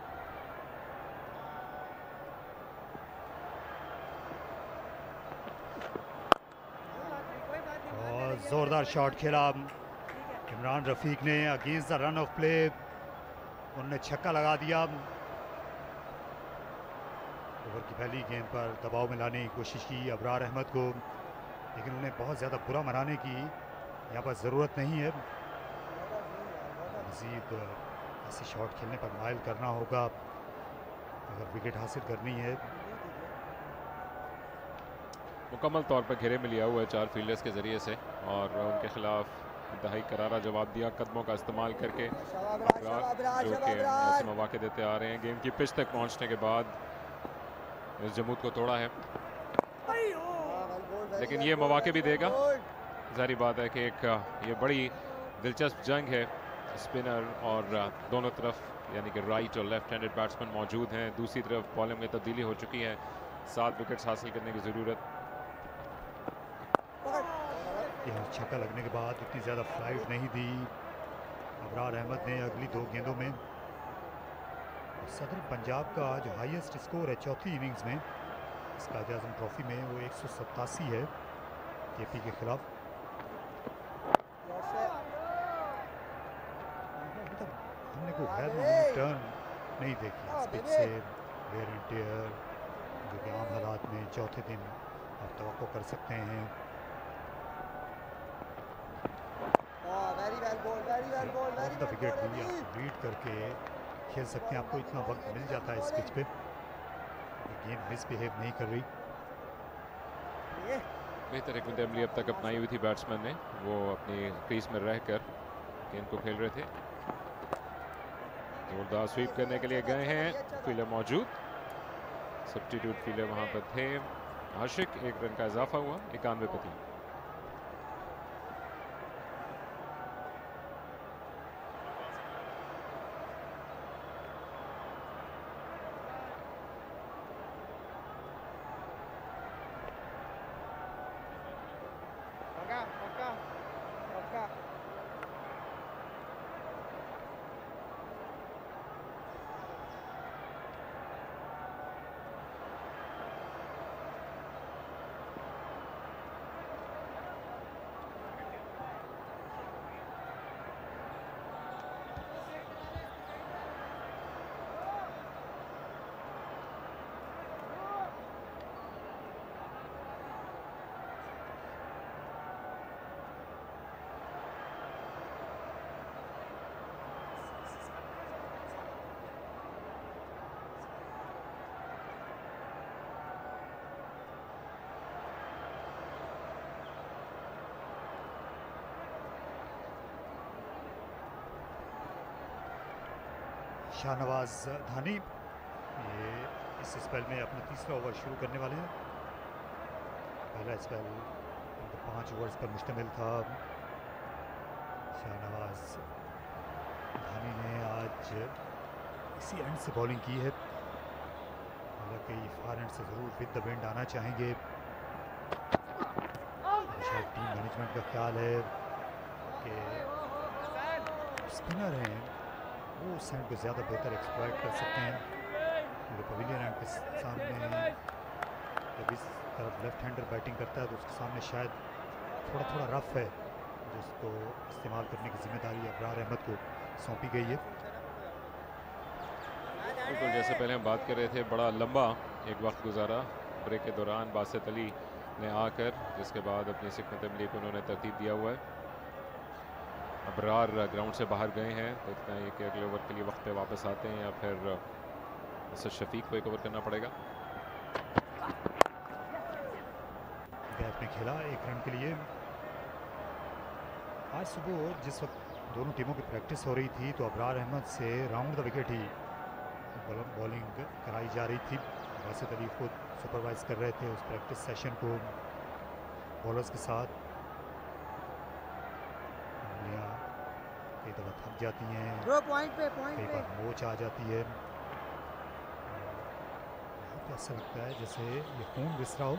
D: जोरदार shot खेला इमरान रफीक ने against the run of play, उन्होंने छक्का लगा दिया। Over की पहली गेंद पर दबाव में लाने की कोशिश की अबरार अहमद को, लेकिन उन्हें बहुत ज़्यादा बुरा मनाने की यहाँ पर ज़रूरत नहीं है। मज़ीद ऐसे शॉट खेलने पर माइल करना होगा अगर विकेट हासिल करनी है।
B: मुकम्मल तौर पर घेरे में लिया हुआ है 4 फील्डर्स के ज़रिए से और उनके खिलाफ इंतहाई करारा जवाब दिया कदमों का इस्तेमाल करके, जो कि ऐसे मौके देते आ रहे हैं। गेम की पिच तक पहुंचने के बाद इस जमूद को तोड़ा है, लेकिन ये मौके भी देगा। जाहिर बात है कि एक ये बड़ी दिलचस्प जंग है। स्पिनर और दोनों तरफ यानी कि राइट और लेफ्ट हैंडेड बैट्समैन मौजूद हैं। दूसरी तरफ बॉलिंग में तब्दीली हो चुकी है, 7 विकेट्स हासिल करने की ज़रूरत।
D: छक्का लगने के बाद इतनी ज़्यादा फ्लाइट नहीं दी अबरार अहमद ने अगली 2 गेंदों में। सदर पंजाब का जो हाईएस्ट स्कोर है चौथी इनिंग्स में इस कायद आज़म ट्रॉफी में वो 187 है केपी के खिलाफ। मतलब हमने कोई गैर मामूली टर्न नहीं देखी इस पिच से, वेयर एंड टेयर जो कि आम हालात में चौथे दिन आप तवक्को कर सकते हैं। विकेट भी आप रीड करके खेल सकते हैं, आपको इतना वक्त मिल जाता है इस पिच पे। गेंद मिसबिहेव नहीं कर रही।
B: बेहतर हिकमत अमली अब तक अपनाई हुई थी बैट्समैन ने, वो अपनी क्रीज में रहकर गेंद को खेल रहे थे। जोरदार स्वीप करने के लिए गए हैं, फील्डर मौजूद, सब्स्टिट्यूट फील्डर वहां पर थे। आशिक, 1 रन का इजाफा हुआ, 91 पे थी।
D: शाहनवाज धानी ये इस स्पेल में अपना तीसरा ओवर शुरू करने वाले हैं। पहला स्पेल 5 ओवर्स पर मुश्तमिल था। शाहनवाज धानी ने आज इसी एंड से बॉलिंग की है, हालांकि फार एंड से ज़रूर विद द विंड आना चाहेंगे। शायद टीम मैनेजमेंट का ख्याल है कि स्पिनर हैं वो उस एंड को ज़्यादा बेहतर एक्सप्लॉइट कर सकते हैं, क्योंकि पवेलियन एंड के सामने जब इस तरफ लेफ्ट हैंडर बैटिंग करता है तो उसके सामने शायद थोड़ा रफ है, जिसको इस्तेमाल करने की जिम्मेदारी अबरार अहमद को सौंपी गई है।
B: बिल्कुल, जैसे पहले हम बात कर रहे थे, बड़ा लंबा एक वक्त गुजारा ब्रेक के दौरान बासित अली ने आकर, जिसके बाद अपनी हिकमत अमली को उन्होंने तरतीब दिया हुआ है। अबरार ग्राउंड से बाहर गए हैं, तो इतना है कि अगले ओवर के लिए वक्त पे वापस आते हैं या फिर असद शफीक को एक ओवर करना पड़ेगा।
D: गैप में खेला 1 रन के लिए। आज सुबह जिस वक्त दोनों टीमों की प्रैक्टिस हो रही थी तो अबरार अहमद से round the wicket he bowling कराई जा रही थी। बासित अली खुद सुपरवाइज कर रहे थे उस प्रैक्टिस सेशन को बॉलर्स के साथ। कई दफ़ा थक जाती हैं, कई बार मोच आ जाती है। तो ऐसा लगता है जैसे ये खून रिस रहा हो,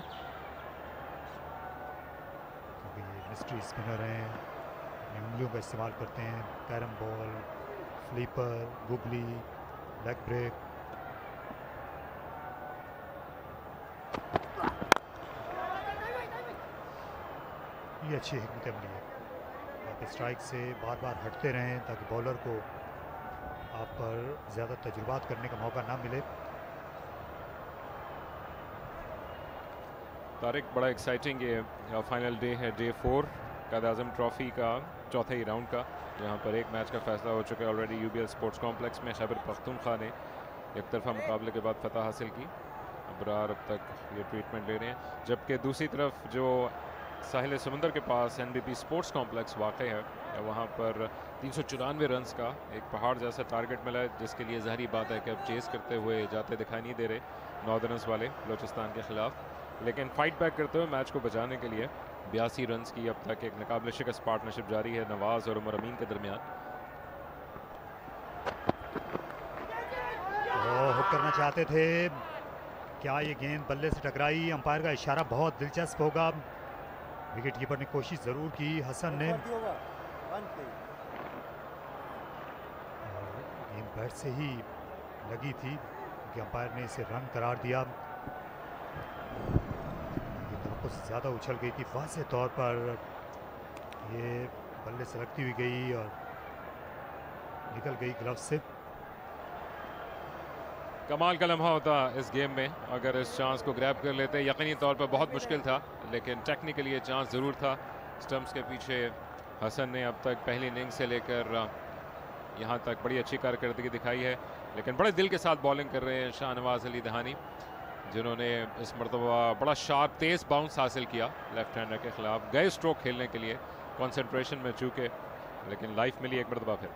D: क्योंकि ये मिस्ट्री स्पिनर हैं, अपनी उंगलियों का इस्तेमाल करते हैं। Carrom ball, flipper, googly, leg break. ये अच्छी हिकमत अमली है। आप स्ट्राइक से बार बार हटते रहें ताकि बॉलर को आप पर ज़्यादा तजुर्बात करने का मौका ना मिले।
B: तारिक, बड़ा एक्साइटिंग ये फाइनल डे है, डे 4 का आज़म ट्रॉफी का चौथे ही राउंड का, जहां पर एक मैच का फैसला हो चुका है ऑलरेडी। यूबीएल स्पोर्ट्स कॉम्प्लेक्स में खैबर पख्तूनख्वा ने एक तरफा मुकाबले के बाद फतह हासिल की। अबरार अब तक ये ट्रीटमेंट ले रहे हैं, जबकि दूसरी तरफ जो साहिल समंदर के पास एनबीपी स्पोर्ट्स कॉम्प्लेक्स वाक़ है, वहाँ पर 394 रन्स का एक पहाड़ जैसा टारगेट मिला है, जिसके लिए ज़ाहिर बात है कि अब चेस करते हुए जाते दिखाई नहीं दे रहे नॉर्दर्नर्स वाले बलोचिस्तान के ख़िलाफ़। लेकिन फाइट बैक करते हुए मैच को बचाने के लिए 82 रन्स की अब तक एक नाकाबिल शिकस्त पार्टनरशिप जारी है नवाज़ और उमर अमीन के दरमियान।
D: हुक करना चाहते थे, क्या ये गेंद बल्ले से टकराई? अंपायर का इशारा बहुत दिलचस्प होगा। विकेट कीपर ने कोशिश ज़रूर की, हसन ने, गेंद बैट से ही लगी थी कि अंपायर ने इसे रन करार दिया। कुछ ज़्यादा उछल गई थी, वाज़ेह तौर पर ये बल्ले से लगती हुई गई और निकल गई ग्लव्स से।
B: कमाल का लम्हा होता इस गेम में अगर इस चांस को ग्रैब कर लेते। यकीनी तौर पर बहुत मुश्किल था, लेकिन टेक्निकली ये चांस ज़रूर था। स्टंप्स के पीछे हसन ने अब तक पहली इनिंग से लेकर यहाँ तक बड़ी अच्छी कारकर्दगी दिखाई है, लेकिन बड़े दिल के साथ बॉलिंग कर रहे हैं शाहनवाज अली दहानी, जिन्होंने इस मरतबा बड़ा शार्प तेज़ बाउंस हासिल किया लेफ्ट हैंडर के ख़िलाफ़। गए स्ट्रोक खेलने के लिए कंसंट्रेशन में चूके, लेकिन लाइफ मिली एक मरतबा फिर।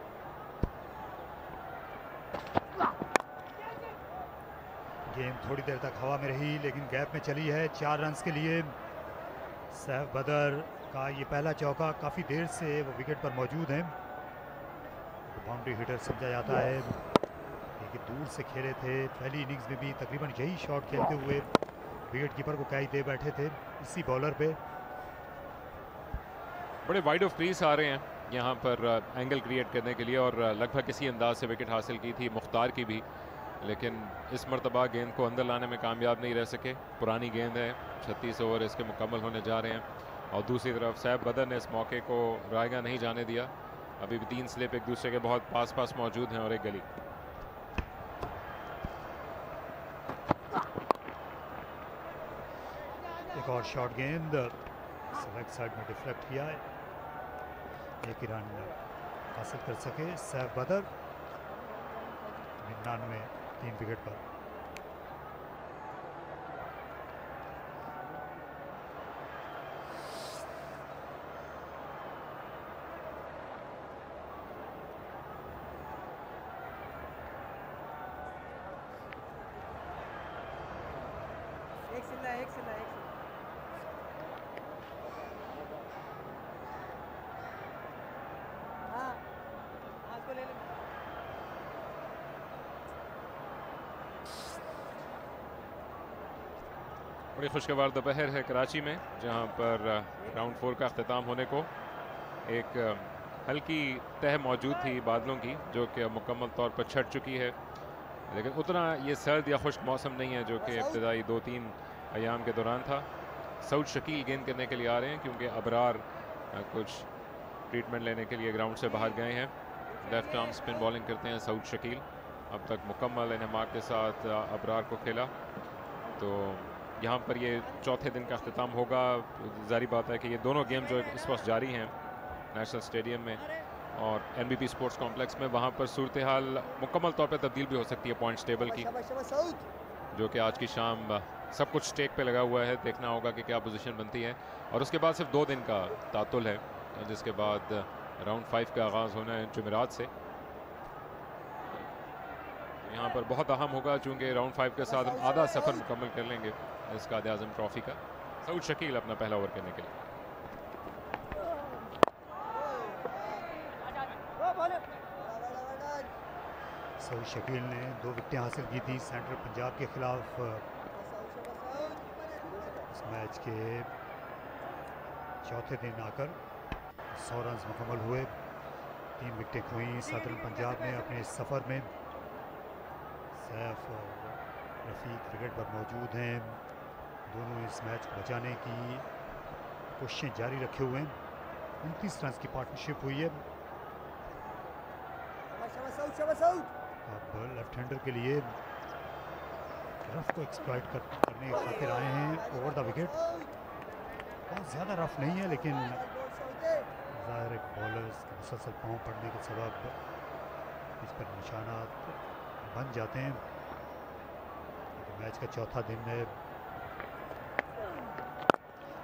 D: गेम थोड़ी देर तक हवा में रही, लेकिन गैप में चली है 4 रन्स के लिए। सैफ बदर का ये पहला चौका, काफ़ी देर से वो विकेट पर मौजूद हैं। बाउंड्री हिटर समझा जाता है, कि दूर से खेले थे। पहली इनिंग्स में भी तकरीबन यही शॉट खेलते हुए विकेट कीपर को कैच दे बैठे थे इसी बॉलर पे।
B: बड़े वाइड ऑफ क्रीज आ रहे हैं यहाँ पर एंगल क्रिएट करने के लिए, और लगभग इसी अंदाज से विकेट हासिल की थी मुख्तार की भी, लेकिन इस मरतबा गेंद को अंदर लाने में कामयाब नहीं रह सके। पुरानी गेंद है, 36 ओवर इसके मुकम्मल होने जा रहे हैं, और दूसरी तरफ सैफ बदर ने इस मौके को रायगा नहीं जाने दिया। अभी भी 3 स्लिप एक दूसरे के बहुत पास मौजूद हैं और एक गली।
D: एक और शॉट गेंद लेग साइड में डिफ्लेक्ट किया है, एक ही रन हासिल कर सके सैफ बदर 99 3 विकेट पर।
C: एक सिला हाँ को ले ले।
B: बड़ी खुशगवार दोपहर है कराची में, जहां पर राउंड 4 का अख्ताम होने को एक हल्की तह मौजूद थी बादलों की, जो कि मुकम्मल तौर पर छट चुकी है, लेकिन उतना ये सर्द या खुश्क मौसम नहीं है जो कि इब्तदाई 2-3 अयाम के दौरान था। सऊद शकील गेंद करने के लिए आ रहे हैं, क्योंकि अबरार कुछ ट्रीटमेंट लेने के लिए ग्राउंड से बाहर गए हैं। लेफ्ट आर्म स्पिन बॉलिंग करते हैं सऊद शकील, अब तक मुकम्मल इन्हमाक के साथ अबरार को खेला। तो यहाँ पर ये चौथे दिन का अख्ताम होगा। जारी बात है कि ये दोनों गेम जो इस वक्त जारी हैं नेशनल स्टेडियम में और एनबीपी स्पोर्ट्स कॉम्प्लेक्स में, वहाँ पर सूरत हाल मुकम्मल तौर पर तब्दील भी हो सकती है पॉइंट्स टेबल की, जो कि आज की शाम सब कुछ स्टेक पे लगा हुआ है। देखना होगा कि क्या पोजीशन बनती है, और उसके बाद सिर्फ 2 दिन का तातुल है, जिसके बाद राउंड 5 का आगाज़ होना है जुमेरात से। यहाँ पर बहुत अहम होगा, चूँकि राउंड 5 के साथ हम आधा सफ़र मुकम्मल कर लेंगे इस कायद आज़म ट्रॉफ़ी का। सऊद शकील अपना पहला ओवर करने के लिए।
D: सऊद शकील ने 2 विकेटें हासिल की थी सेंट्रल पंजाब के खिलाफ इस मैच के चौथे दिन आकर 100 रन मुकम्मल हुए। 3 विकेटें खोई सदर्न पंजाब ने अपने इस सफ़र में। सैफ और रफ़ीक विकेट पर मौजूद हैं, दोनों इस मैच को बचाने की कोशिशें जारी रखे हुए हैं। 29 रन की पार्टनरशिप हुई है। अब लेफ्ट हैंडर के लिए रफ को एक्सप्लॉइट करने की खातिर आए हैं ओवर द विकेट। बहुत ज़्यादा रफ नहीं है, लेकिन ज़ाहिर है बॉलर्स के मुसलसल पाँव पड़ने के सबब इस पर निशानात बन जाते हैं। मैच का चौथा दिन है,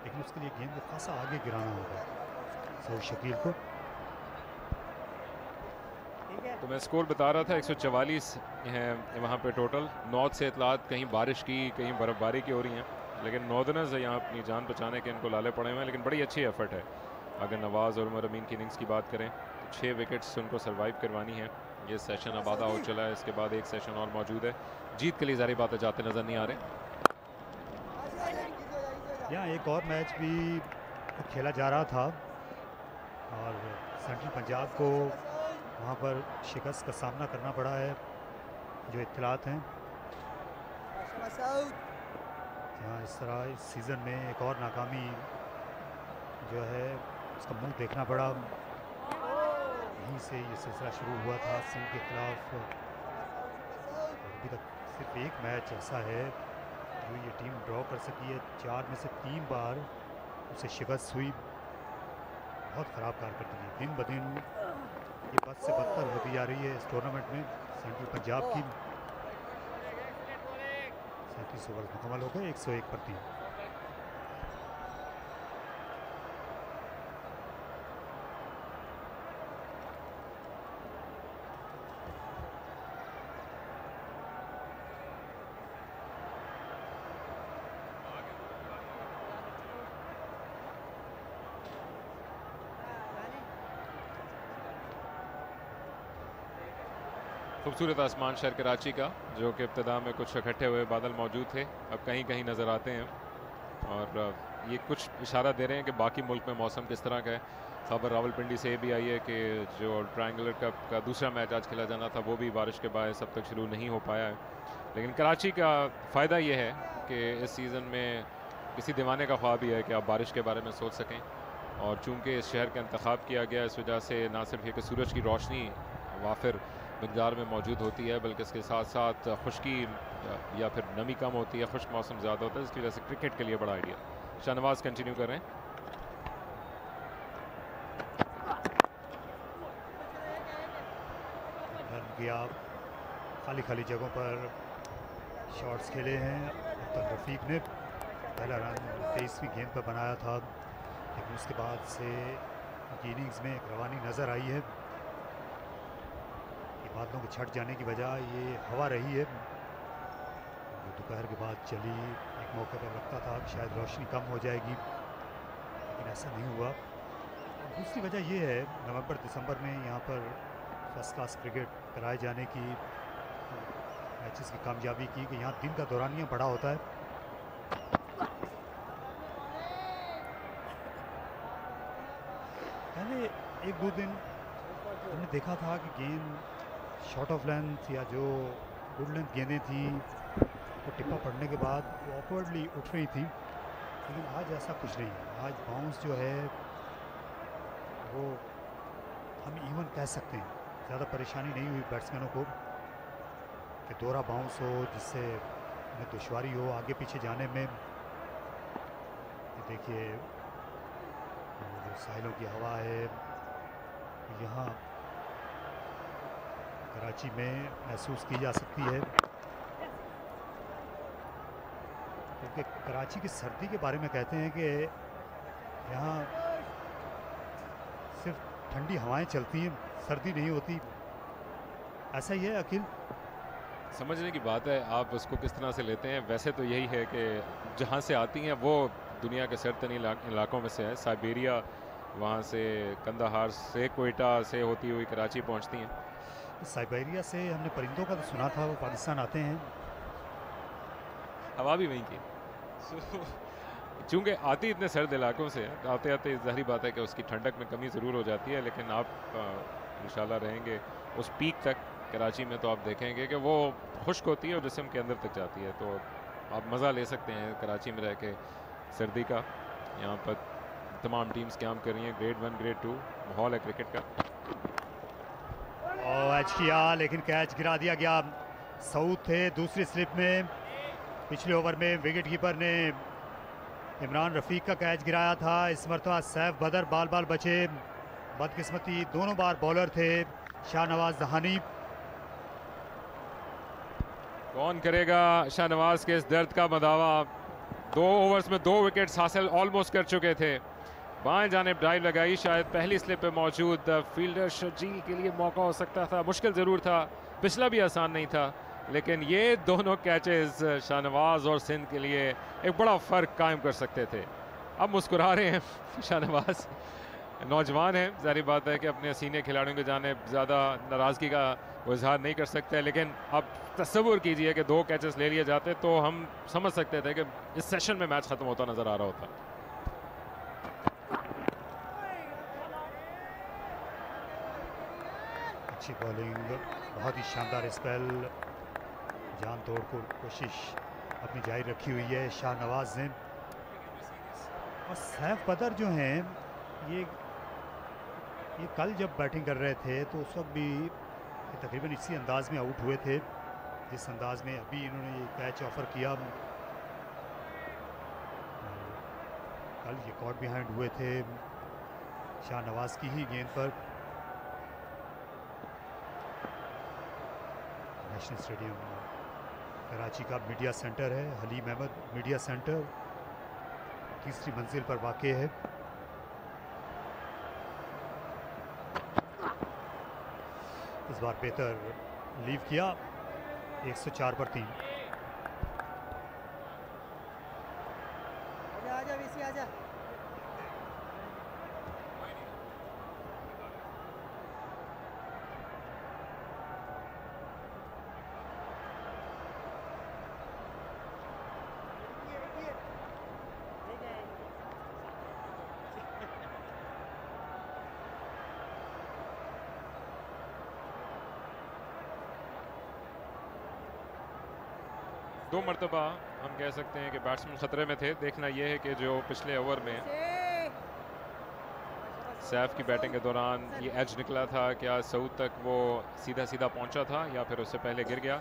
D: लेकिन उसके लिए गेंद को खासा आगे गिराना होगा सऊद शकील को।
B: तो मैं स्कोर बता रहा था 144 है वहाँ पे टोटल। नॉर्थ से इतलात कहीं बारिश की कहीं बर्फबारी की हो रही हैं, लेकिन नॉर्दर्नर्स यहाँ अपनी जान बचाने के इनको लाले पड़े हुए हैं। लेकिन बड़ी अच्छी एफर्ट है। अगर नवाज़ और उमर अमीन की इनिंग्स की बात करें तो 6 विकेट्स उनको सर्वाइव करवानी है। ये सेशन अब आधा हो चला है, इसके बाद एक सेशन और मौजूद है। जीत के लिए जारी बातें जाते नज़र नहीं आ रहे।
D: यहाँ एक और मैच भी खेला जा रहा था और सेंट्रल पंजाब को वहाँ पर शिकस्त का सामना करना पड़ा है। जो इत्तलात हैं यहाँ इस तरह इस सीज़न में एक और नाकामी जो है उसका मुंह देखना पड़ा। यहीं से ये सिलसिला शुरू हुआ था सिंध के खिलाफ। अभी तक सिर्फ एक मैच ऐसा है जो ये टीम ड्रॉ कर सकी है। 4 में से 3 बार उसे शिकस्त हुई। बहुत ख़राब कारकर्दगी दिन ब दिन ये बद से बदतर होती जा रही है इस टूर्नामेंट में। सेंट्रल पंजाब की 37 ओवर मुकम्मल हो गए, 101 पर 3।
B: खूबसूरत आसमान शहर कराची का, जो कि इब्तदा में कुछ इकट्ठे हुए बादल मौजूद थे, अब कहीं कहीं नज़र आते हैं और ये कुछ इशारा दे रहे हैं कि बाकी मुल्क में मौसम किस तरह का है। खबर रावलपिंडी से भी आई है कि जो ट्रायंगुलर कप का दूसरा मैच आज खेला जाना था वो भी बारिश के बायस अब तक शुरू नहीं हो पाया है। लेकिन कराची का फ़ायदा ये है कि इस सीज़न में किसी दीवाने का ख्वाब ही है कि आप बारिश के बारे में सोच सकें। और चूँकि इस शहर का इंतखाब किया गया, इस वजह से ना सिर्फ ये कि सूरज की रोशनी वाफिर मकदार में मौजूद होती है, बल्कि इसके साथ साथ खुश्की या फिर नमी कम होती है, खुश्क मौसम ज़्यादा होता है, इसकी वजह से क्रिकेट के लिए बड़ा आइडिया। शाहनवाज कंटिन्यू कर रहे हैं।
D: खाली खाली जगहों पर शॉट्स खेले हैं। अब्दुल रफीक ने पहला रन 23वीं गेंद पर बनाया था, लेकिन उसके बाद से इनिंग्स में एक रवानी नज़र आई है। बादलों के छट जाने की वजह ये हवा रही है जो दोपहर के बाद चली। एक मौके पर लगता था कि शायद रोशनी कम हो जाएगी, लेकिन ऐसा नहीं हुआ। दूसरी वजह ये है नवंबर दिसंबर में यहाँ पर फर्स्ट क्लास क्रिकेट कराए जाने की, मैचेस की कामयाबी की कि यहाँ दिन का दौरानिया बड़ा होता है। पहले 1-2 दिन हमने देखा था कि गेंद शॉर्ट ऑफ लेंथ या जो गुड लेंथ गेंदें थी वो टिप्पा पड़ने के बाद वो ऑकवर्डली उठ रही थी, लेकिन आज ऐसा कुछ नहीं है। आज बाउंस जो है वो हम इवन कह सकते हैं, ज़्यादा परेशानी नहीं हुई बैट्समैनों को कि दोहरा बाउंस हो जिससे उन्हें दुश्वारी हो आगे पीछे जाने में। देखिए जो साहिलों की हवा है यहाँ कराची में महसूस की जा सकती है, क्योंकि कराची की सर्दी के बारे में कहते हैं कि यहाँ सिर्फ ठंडी हवाएं चलती हैं, सर्दी नहीं होती। ऐसा ही है अखिल?
B: समझने की बात है, आप उसको किस तरह से लेते हैं। वैसे तो यही है कि जहाँ से आती हैं वो दुनिया के सरतनी इलाकों में से है। साइबेरिया, वहाँ से कंदाहार से, कोयटा से होती हुई कराची पहुँचती हैं।
D: साइबेरिया से हमने परिंदों का तो सुना था वो पाकिस्तान आते हैं,
B: हवा भी वहीं की। चूँकि आती इतने सर्द इलाकों से, आते आते ज़ाहिर बात है कि उसकी ठंडक में कमी ज़रूर हो जाती है। लेकिन आप इंशाल्लाह रहेंगे उस पीक तक कराची में, तो आप देखेंगे कि वो खुश्क होती है और जिस्म के अंदर तक जाती है। तो आप मज़ा ले सकते हैं कराची में रह के सर्दी का। यहाँ पर तमाम टीम्स काम कर रही हैं, ग्रेड 1 ग्रेड 2 माहौल है क्रिकेट का।
D: एच किया लेकिन कैच गिरा दिया गया। सऊद थे दूसरी स्लिप में। पिछले ओवर में विकेट कीपर ने इमरान रफीक का कैच गिराया था। इस मरतबा सैफ बदर बाल बाल बचे। बदकिस्मती दोनों बार बॉलर थे शाहनवाज दहानी।
B: कौन करेगा शाहनवाज के इस दर्द का मदावा। 2 ओवर्स में 2 विकेट्स हासिल ऑलमोस्ट कर चुके थे। बाएं जानिब ड्राइव लगाई, शायद पहली स्लिप पे मौजूद फील्डर शर्जील के लिए मौका हो सकता था। मुश्किल ज़रूर था, पिछला भी आसान नहीं था, लेकिन ये दोनों कैचेस शाहनवाज और सिंध के लिए एक बड़ा फ़र्क कायम कर सकते थे। अब मुस्कुरा रहे हैं शाहनवाज। नौजवान हैं, ज़ाहिर बात है कि अपने सीनियर खिलाड़ियों के जाने ज़्यादा नाराज़गी का वो इजहार नहीं कर सकते, लेकिन अब तस्वुर कीजिए कि 2 कैचेस ले लिए जाते तो हम समझ सकते थे कि इस सेशन में मैच ख़त्म होता नज़र आ रहा होता।
D: अच्छी बॉलिंग, बहुत ही शानदार स्पेल, जान तोड़ को कोशिश अपनी जारी रखी हुई है शाहनवाज ने। और सैफ बदर जो हैं ये कल जब बैटिंग कर रहे थे तो उस वक्त भी तकरीबन इसी अंदाज में आउट हुए थे जिस अंदाज में अभी इन्होंने ये कैच ऑफर किया। कल ये कॉट बिहाइंड हुए थे शाहनवाज की ही गेंद पर। नेशनल स्टेडियम कराची का मीडिया सेंटर है, हलीम अहमद मीडिया सेंटर, तीसरी मंजिल पर वाक़ई है। इस बार बेहतर लीव किया, 104 पर 3।
C: आजा वीसी आजा।
B: दो मरतबा हम कह सकते हैं कि बैट्समैन खतरे में थे। देखना यह है कि जो पिछले ओवर में सैफ की बैटिंग के दौरान ये एज निकला था, क्या सऊद तक वो सीधा सीधा पहुंचा था या फिर उससे पहले गिर गया।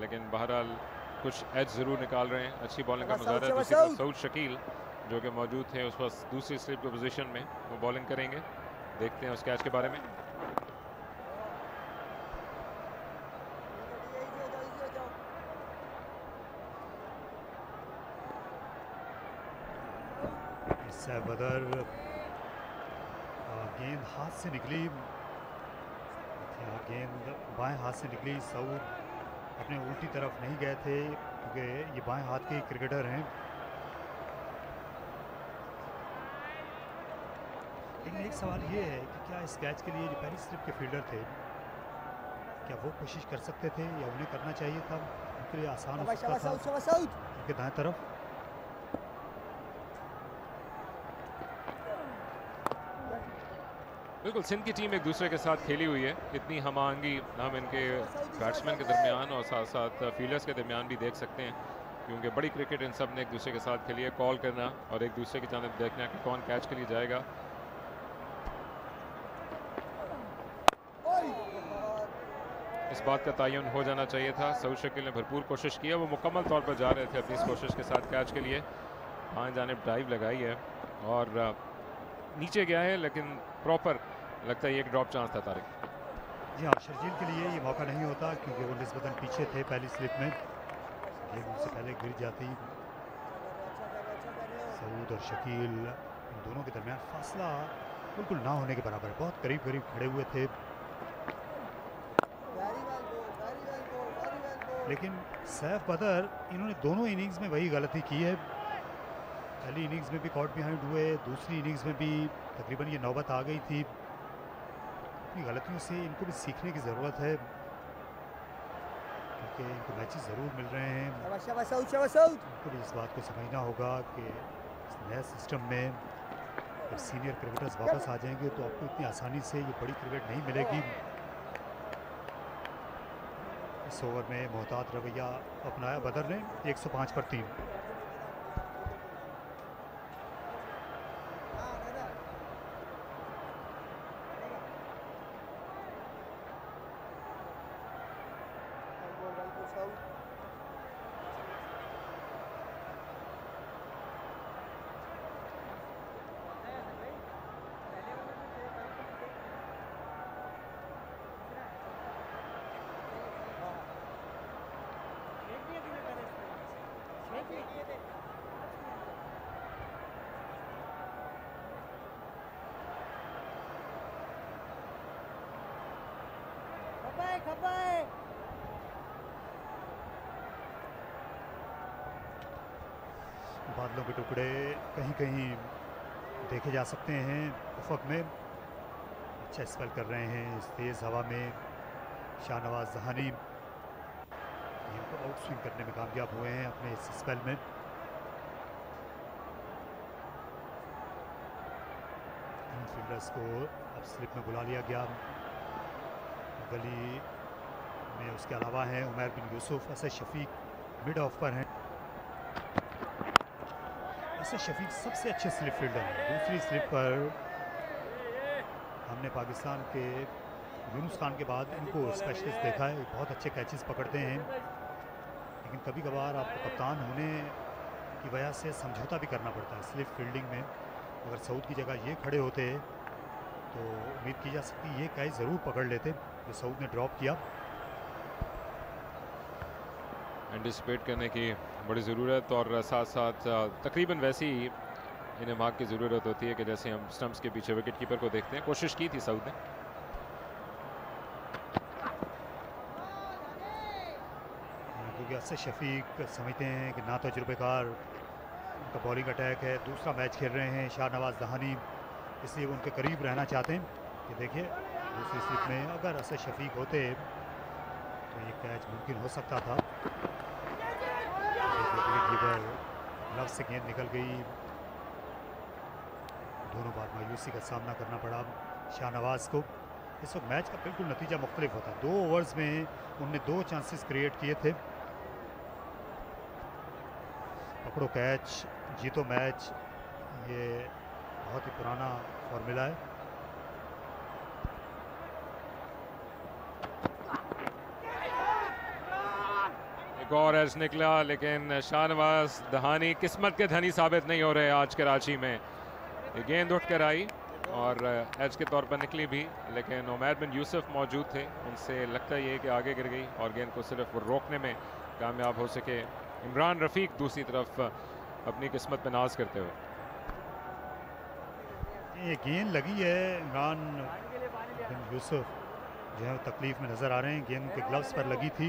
B: लेकिन बहरहाल कुछ एज ज़रूर निकाल रहे हैं। अच्छी बॉलिंग का मुजाहरा है। दूसरी तरफ सऊद शकील जो कि मौजूद थे उस वक्त दूसरी स्लिप की पोजीशन में, वो बॉलिंग करेंगे। देखते हैं उस कैच के बारे में।
D: सैफ बदर, गेंद हाथ से निकली, गेंद बाएं हाथ से निकली। सऊद अपने उल्टी तरफ नहीं गए थे क्योंकि ये बाएं हाथ के क्रिकेटर हैं। लेकिन एक सवाल ये है कि क्या इस कैच के लिए जो पहली स्लिप के फील्डर थे क्या वो कोशिश कर सकते थे या उन्हें करना चाहिए था? उनके लिए आसान हो सकता था उनके दाएं तरफ।
B: बिल्कुल, सिंध की टीम एक दूसरे के साथ खेली हुई है। इतनी हम आहंगी हम इनके बैट्समैन के दरमियान और साथ साथ फील्डर्स के दरमियान भी देख सकते हैं, क्योंकि बड़ी क्रिकेट इन सब ने एक दूसरे के साथ खेली है। कॉल करना और एक दूसरे की जानिब देखना कि कौन कैच के लिए जाएगा। इस बात का तयन हो जाना चाहिए था। सऊद शकील ने भरपूर कोशिश की है, वो मुकम्मल तौर पर जा रहे थे अपनी इस कोशिश के साथ कैच के लिए। बाएं जानिब ड्राइव लगाई है और नीचे गया है, लेकिन प्रॉपर लगता है ये एक ड्रॉप चांस था तारिक।
D: जी हाँ, शर्जील के लिए ये मौका नहीं होता क्योंकि वो निस्बतन पीछे थे पहली स्लिप में, गेंद उनसे पहले गिर जाती। सऊद और शकील इन दोनों के दरमियान फासला बिल्कुल ना होने के बराबर है, बहुत करीब करीब खड़े हुए थे। लेकिन सैफ बदर इन्होंने दोनों इनिंग्स में वही गलती की है। पहली इनिंग्स में भी कॉट बिहाइंड हुए, दूसरी इनिंग्स में भी तकरीबन ये नौबत आ गई थी। अपनी गलतियों से इनको भी सीखने की ज़रूरत है क्योंकि इनको मैचेस ज़रूर मिल रहे हैं। इनको भी इस बात को समझना होगा कि इस नए सिस्टम में जब सीनियर क्रिकेटर्स वापस आ जाएंगे तो आपको इतनी आसानी से ये बड़ी क्रिकेट नहीं मिलेगी। इस ओवर में मोहतात रवैया अपनाया बदर ने, 105 पर 3। बादलों के टुकड़े कहीं कहीं देखे जा सकते हैं उफक में। अच्छा स्पेल कर रहे हैं इस तेज़ हवा में शाहनवाज जहानी, गेम को आउट स्विंग करने में कामयाब हुए हैं अपने इस स्पेल में। फील्डर्स को अब स्लिप में बुला लिया गया। गली में उसके अलावा हैं उमर बिन यूसुफ, असद शफीक मिड ऑफ पर हैं। असद शफीक सबसे अच्छे स्लिप फील्डर हैं। दूसरी स्लिप पर हमने पाकिस्तान के यूनुस खान के बाद इनको स्पेशलिस्ट देखा है, बहुत अच्छे कैचेस पकड़ते हैं। लेकिन कभी कभार आपको कप्तान होने की वजह से समझौता भी करना पड़ता है स्लिप फील्डिंग में। अगर सऊद की जगह ये खड़े होते तो उम्मीद की जा सकती ये कैच ज़रूर पकड़ लेते जो सऊद ने ड्रॉप किया।
B: एंटिसिपेट करने की बड़ी ज़रूरत और साथ साथ तकरीबन वैसी ही इन्हें भाग की ज़रूरत होती है कि जैसे हम स्टंप्स के पीछे विकेट कीपर को देखते हैं। कोशिश की थी सऊद ने,
D: क्योंकि असद शफीक समझते हैं कि ना तजुर्बेकार उनका बॉलिंग अटैक है, दूसरा मैच खेल रहे हैं शाहनवाज दहानी, इसलिए वो उनके करीब रहना चाहते हैं। कि देखिए दूसरी स्लिप में अगर असद शफीक होते तो ये कैच मुमकिन हो सकता था। कीपर ग्लव से गेंद निकल गई, दोनों बार मायूसी का सामना करना पड़ा शाहनवाज को। इस वक्त मैच का बिल्कुल नतीजा मुख्तलिफ होता। 2 ओवर्स में उनने 2 चांसेस क्रिएट किए थे। पकड़ो कैच जीतो मैच, ये बहुत ही पुराना फॉर्मूला है।
B: एक और एज निकला लेकिन शाहनवाज दहानी किस्मत के धनी साबित नहीं हो रहे आज कराची में। ये गेंद उठ कर आई और एज के तौर पर निकली भी, लेकिन उमर बिन यूसुफ मौजूद थे, उनसे लगता ये कि आगे गिर गई और गेंद को सिर्फ रोकने में कामयाब हो सके इमरान रफ़ीक दूसरी तरफ अपनी किस्मत पे नाज करते हुए।
D: ये गेंद लगी है, इमरान बिन यूसुफ जो है तकलीफ में नज़र आ रहे हैं। गेंद उनके ग्लव्स पर लगी थी,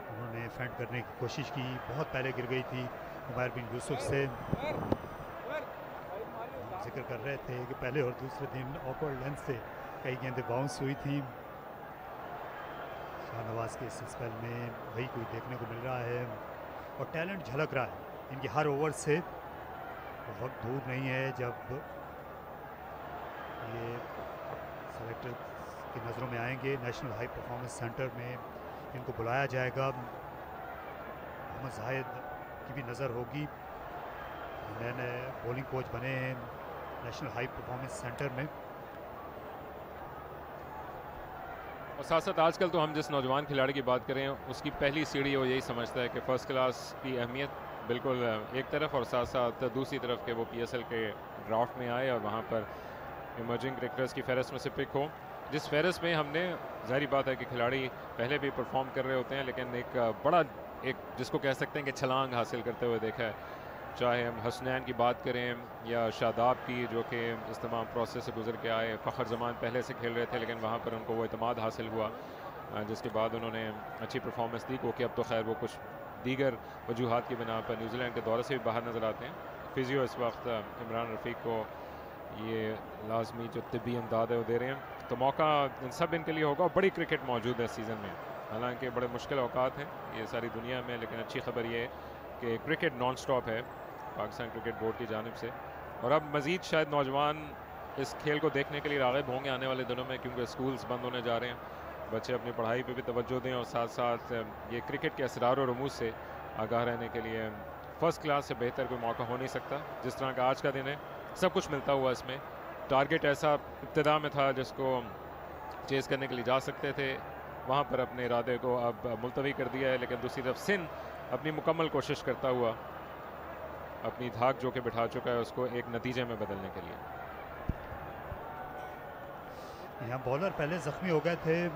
D: उन्होंने फेंट करने की कोशिश की, बहुत पहले गिर गई थी उमर बिन यूसुफ से। जिक्र कर रहे थे कि पहले और दूसरे दिन ऑकवर्ड लेंथ से कई गेंदें बाउंस हुई थी। शाहनवाज के इस स्पेल में वही कोई देखने को मिल रहा है और टैलेंट झलक रहा है इनकी हर ओवर से। वक्त दूर नहीं है जब ये सेलेक्टर की नज़रों में आएंगे। नेशनल हाई परफॉर्मेंस सेंटर में इनको बुलाया जाएगा। मोहम्मद जाहिद की भी नज़र होगी, नए नए बॉलिंग कोच बने हैं नेशनल हाई परफॉर्मेंस सेंटर में।
B: और साथ साथ आजकल तो हम जिस नौजवान खिलाड़ी की बात करें उसकी पहली सीढ़ी वो यही समझता है कि फ़र्स्ट क्लास की अहमियत बिल्कुल एक तरफ और साथ साथ दूसरी तरफ के वो PSL के ड्राफ्ट में आए और वहाँ पर इमर्जिंग क्रिकेटर्स की फहरिस्त में से पिक हो, जिस फहरिस्त में हमने जाहिर बात है कि खिलाड़ी पहले भी परफॉर्म कर रहे होते हैं, लेकिन एक बड़ा एक जिसको कह सकते हैं कि छलांग हासिल करते हुए देखा है। चाहे हम हसनैन की बात करें या शादाब की, जो कि इस तमाम प्रोसेस से गुजर के आए। फ़खर ज़मान पहले से खेल रहे थे लेकिन वहाँ पर उनको वो इतमाद हासिल हुआ, जिसके बाद उन्होंने अच्छी परफॉर्मेंस दी। क्योंकि अब तो खैर वो कुछ दीगर वजूहात की बिना पर न्यूजीलैंड के दौरे से भी बाहर नज़र आते हैं। फिजियो इस वक्त इमरान रफ़ीक को ये लाजमी जो तिब्बी इमदाद है वो दे रहे हैं, तो मौका इन सब इनके लिए होगा। बड़ी क्रिकेट मौजूद है इस सीज़न में, हालांकि बड़े मुश्किल औकात हैं ये सारी दुनिया में, लेकिन अच्छी खबर ये है कि क्रिकेट नॉन स्टॉप है पाकिस्तान क्रिकेट बोर्ड की जानिब से। और अब मज़ीद शायद नौजवान इस खेल को देखने के लिए राग़िब होंगे आने वाले दिनों में, क्योंकि स्कूल्स बंद होने जा रहे हैं। बच्चे अपनी पढ़ाई पे भी तवज्जो दें और साथ साथ ये क्रिकेट के असरार और रमूज से आगाह रहने के लिए फ़र्स्ट क्लास से बेहतर कोई मौका हो नहीं सकता। जिस तरह का आज का दिन है, सब कुछ मिलता हुआ इसमें। टारगेट ऐसा इब्तिदा में था जिसको चेज़ करने के लिए जा सकते थे, वहाँ पर अपने इरादे को अब मुलतवी कर दिया है। लेकिन दूसरी तरफ सिंध अपनी मुकम्मल कोशिश करता हुआ अपनी धाक जो कि बिठा चुका है उसको एक नतीजे में बदलने के लिए।
D: यहाँ बॉलर पहले ज़ख्मी हो गए थे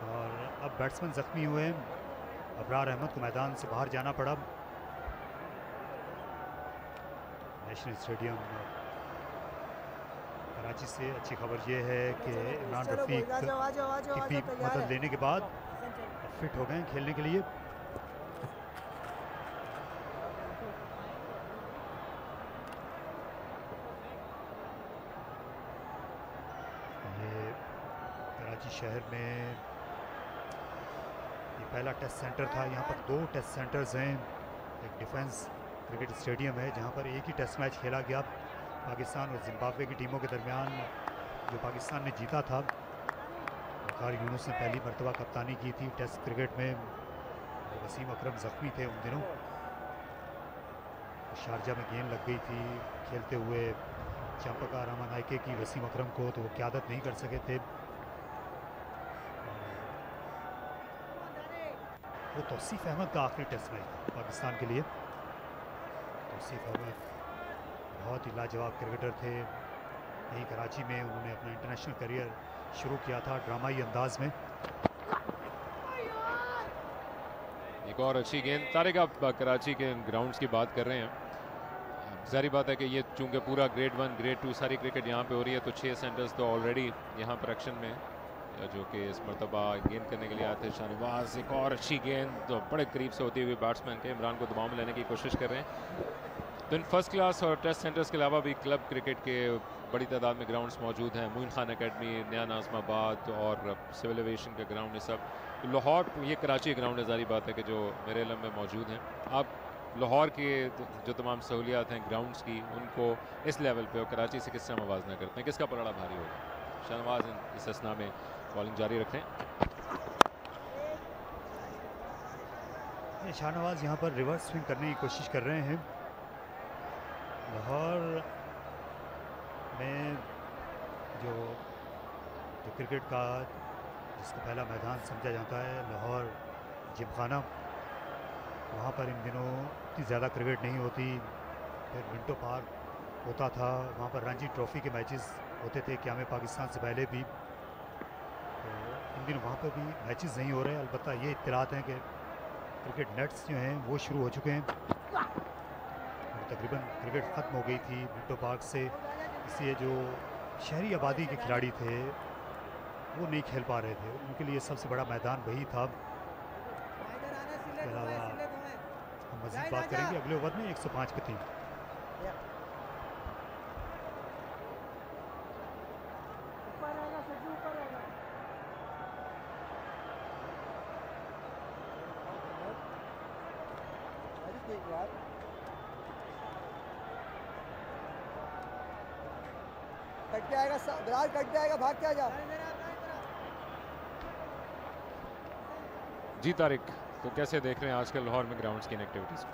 D: और अब बैट्समैन ज़ख्मी हुए हैं। अबरार अहमद को मैदान से बाहर जाना पड़ा। नेशनल स्टेडियम कराची से अच्छी खबर ये है कि इमरान रफीक तिब्बी मदद लेने के बाद फिट हो गए खेलने के लिए। ये कराची शहर में ये पहला टेस्ट सेंटर था। यहाँ पर 2 टेस्ट सेंटर्स हैं। एक डिफेंस क्रिकेट स्टेडियम है जहाँ पर एक ही टेस्ट मैच खेला गया पाकिस्तान और जिम्बाब्वे की टीमों के दरमियान, जो पाकिस्तान ने जीता था। वकार यूनुस ने पहली मरतबा कप्तानी की थी टेस्ट क्रिकेट में। वसीम अकरम ज़ख्मी थे उन दिनों। शारजा में गेंद लग गई थी खेलते हुए चंपकार रहमान नायके की वसीम अकरम को, तो वो क़यादत नहीं कर सके थे। वो तौसीफ अहमद का आखिरी टेस्ट मैच था पाकिस्तान के लिए। तौसीफ अहमद बहुत ही लाजवाब क्रिकेटर थे। यहीं कराची में उन्होंने अपना इंटरनेशनल करियर शुरू किया था ड्रामाई अंदाज में।
B: एक और अच्छी गेंद। तारिक, आप कराची के ग्राउंड्स की बात कर रहे हैं। जारी बात है कि ये चूंकि पूरा ग्रेड 1 ग्रेड 2 सारी क्रिकेट यहाँ पे हो रही है, तो 6 सेंटर्स तो ऑलरेडी यहाँ पर एक्शन में, जो कि इस मरतबा गेंद करने के लिए आते हैं शाहनवाज। एक और अच्छी गेंद तो बड़े करीब से होती हुई बैट्समैन के इमरान को दबाव में लेने की कोशिश कर रहे हैं। तो इन फर्स्ट क्लास और टेस्ट सेंटर्स के अलावा भी क्लब क्रिकेट के बड़ी तादाद में ग्राउंड्स मौजूद हैं। मोइन खान अकेडमी, नया नाज़माबाद और सिविल एविएशन का ग्राउंड, ये सब तो लाहौर, ये कराची ग्राउंड है जारी बात है कि जो मेरे इल्म में मौजूद हैं। आप लाहौर के जो तमाम सहूलियात हैं ग्राउंड्स की, उनको इस लेवल पे और कराची से किस तरह मुवाजना करते हैं? किसका पलड़ा भारी होगा? शाहनवाज इस असना में बॉलिंग जारी रखें।
D: शाहनवाज यहाँ पर रिवर्स स्विंग करने की कोशिश कर रहे हैं। लाहौर में जो क्रिकेट का जिसको पहला मैदान समझा जाता है लाहौर जिमखाना, वहाँ पर इन दिनों इतनी ज़्यादा क्रिकेट नहीं होती। फिर मिंटो पार्क होता था, वहाँ पर रणजी ट्रॉफ़ी के मैचेस होते थे क़याम पाकिस्तान से पहले भी। तो इन दिनों वहाँ पर भी मैचेस नहीं हो रहे। अलबत्ता ये इत्तलात हैं कि क्रिकेट नेट्स जो हैं वो शुरू हो चुके हैं। तकरीबन क्रिकेट ख़त्म हो गई थी मिंटो पार्क से, इसलिए जो शहरी आबादी के खिलाड़ी थे वो नहीं खेल पा रहे थे। उनके लिए सबसे बड़ा मैदान वही था। इसके अलावा हम मज़ीद बात करेंगे अगले ओवर में 105 पे थी।
C: कट के आएगा बिलाल, कट के आएगा, भाग के आ जा।
B: जी तारिक, तो कैसे देख रहे हैं आजकल लाहौर में ग्राउंड्स की एक्टिविटीज़?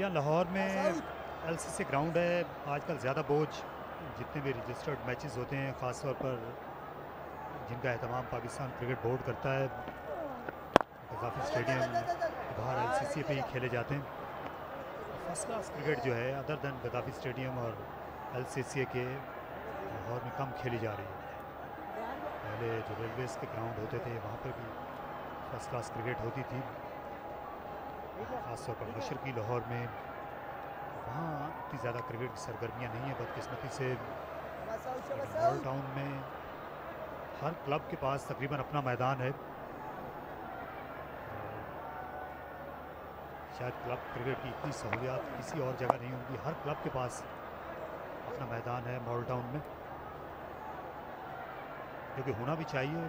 D: यहाँ लाहौर में LCC ग्राउंड है। आजकल ज़्यादा बोझ जितने भी रजिस्टर्ड मैचेस होते हैं, ख़ास तौर पर जिनका एहतमाम पाकिस्तान क्रिकेट बोर्ड करता है, गद्दाफ़ी स्टेडियम बाहर LCC पे ही खेले जाते हैं। फर्स्ट क्लास क्रिकेट जो है अदर दैन गद्दाफ़ी स्टेडियम और LCC के लाहौर में कम खेली जा रही है। पहले जो रेलवेज़ के ग्राउंड होते थे वहाँ पर भी फर्स्ट क्लास क्रिकेट होती थी, ख़ासतौर पर मशरक़ी लाहौर में। वहाँ इतनी ज़्यादा क्रिकेट की सरगर्मियाँ नहीं हैं बदकिस्मती से। मॉडल टाउन में हर क्लब के पास तकरीबन अपना मैदान है। शायद क्लब क्रिकेट की इतनी सहूलियात किसी और जगह नहीं होंगी। हर क्लब के पास अपना मैदान है मॉडल टाउन में, जो कि होना भी चाहिए।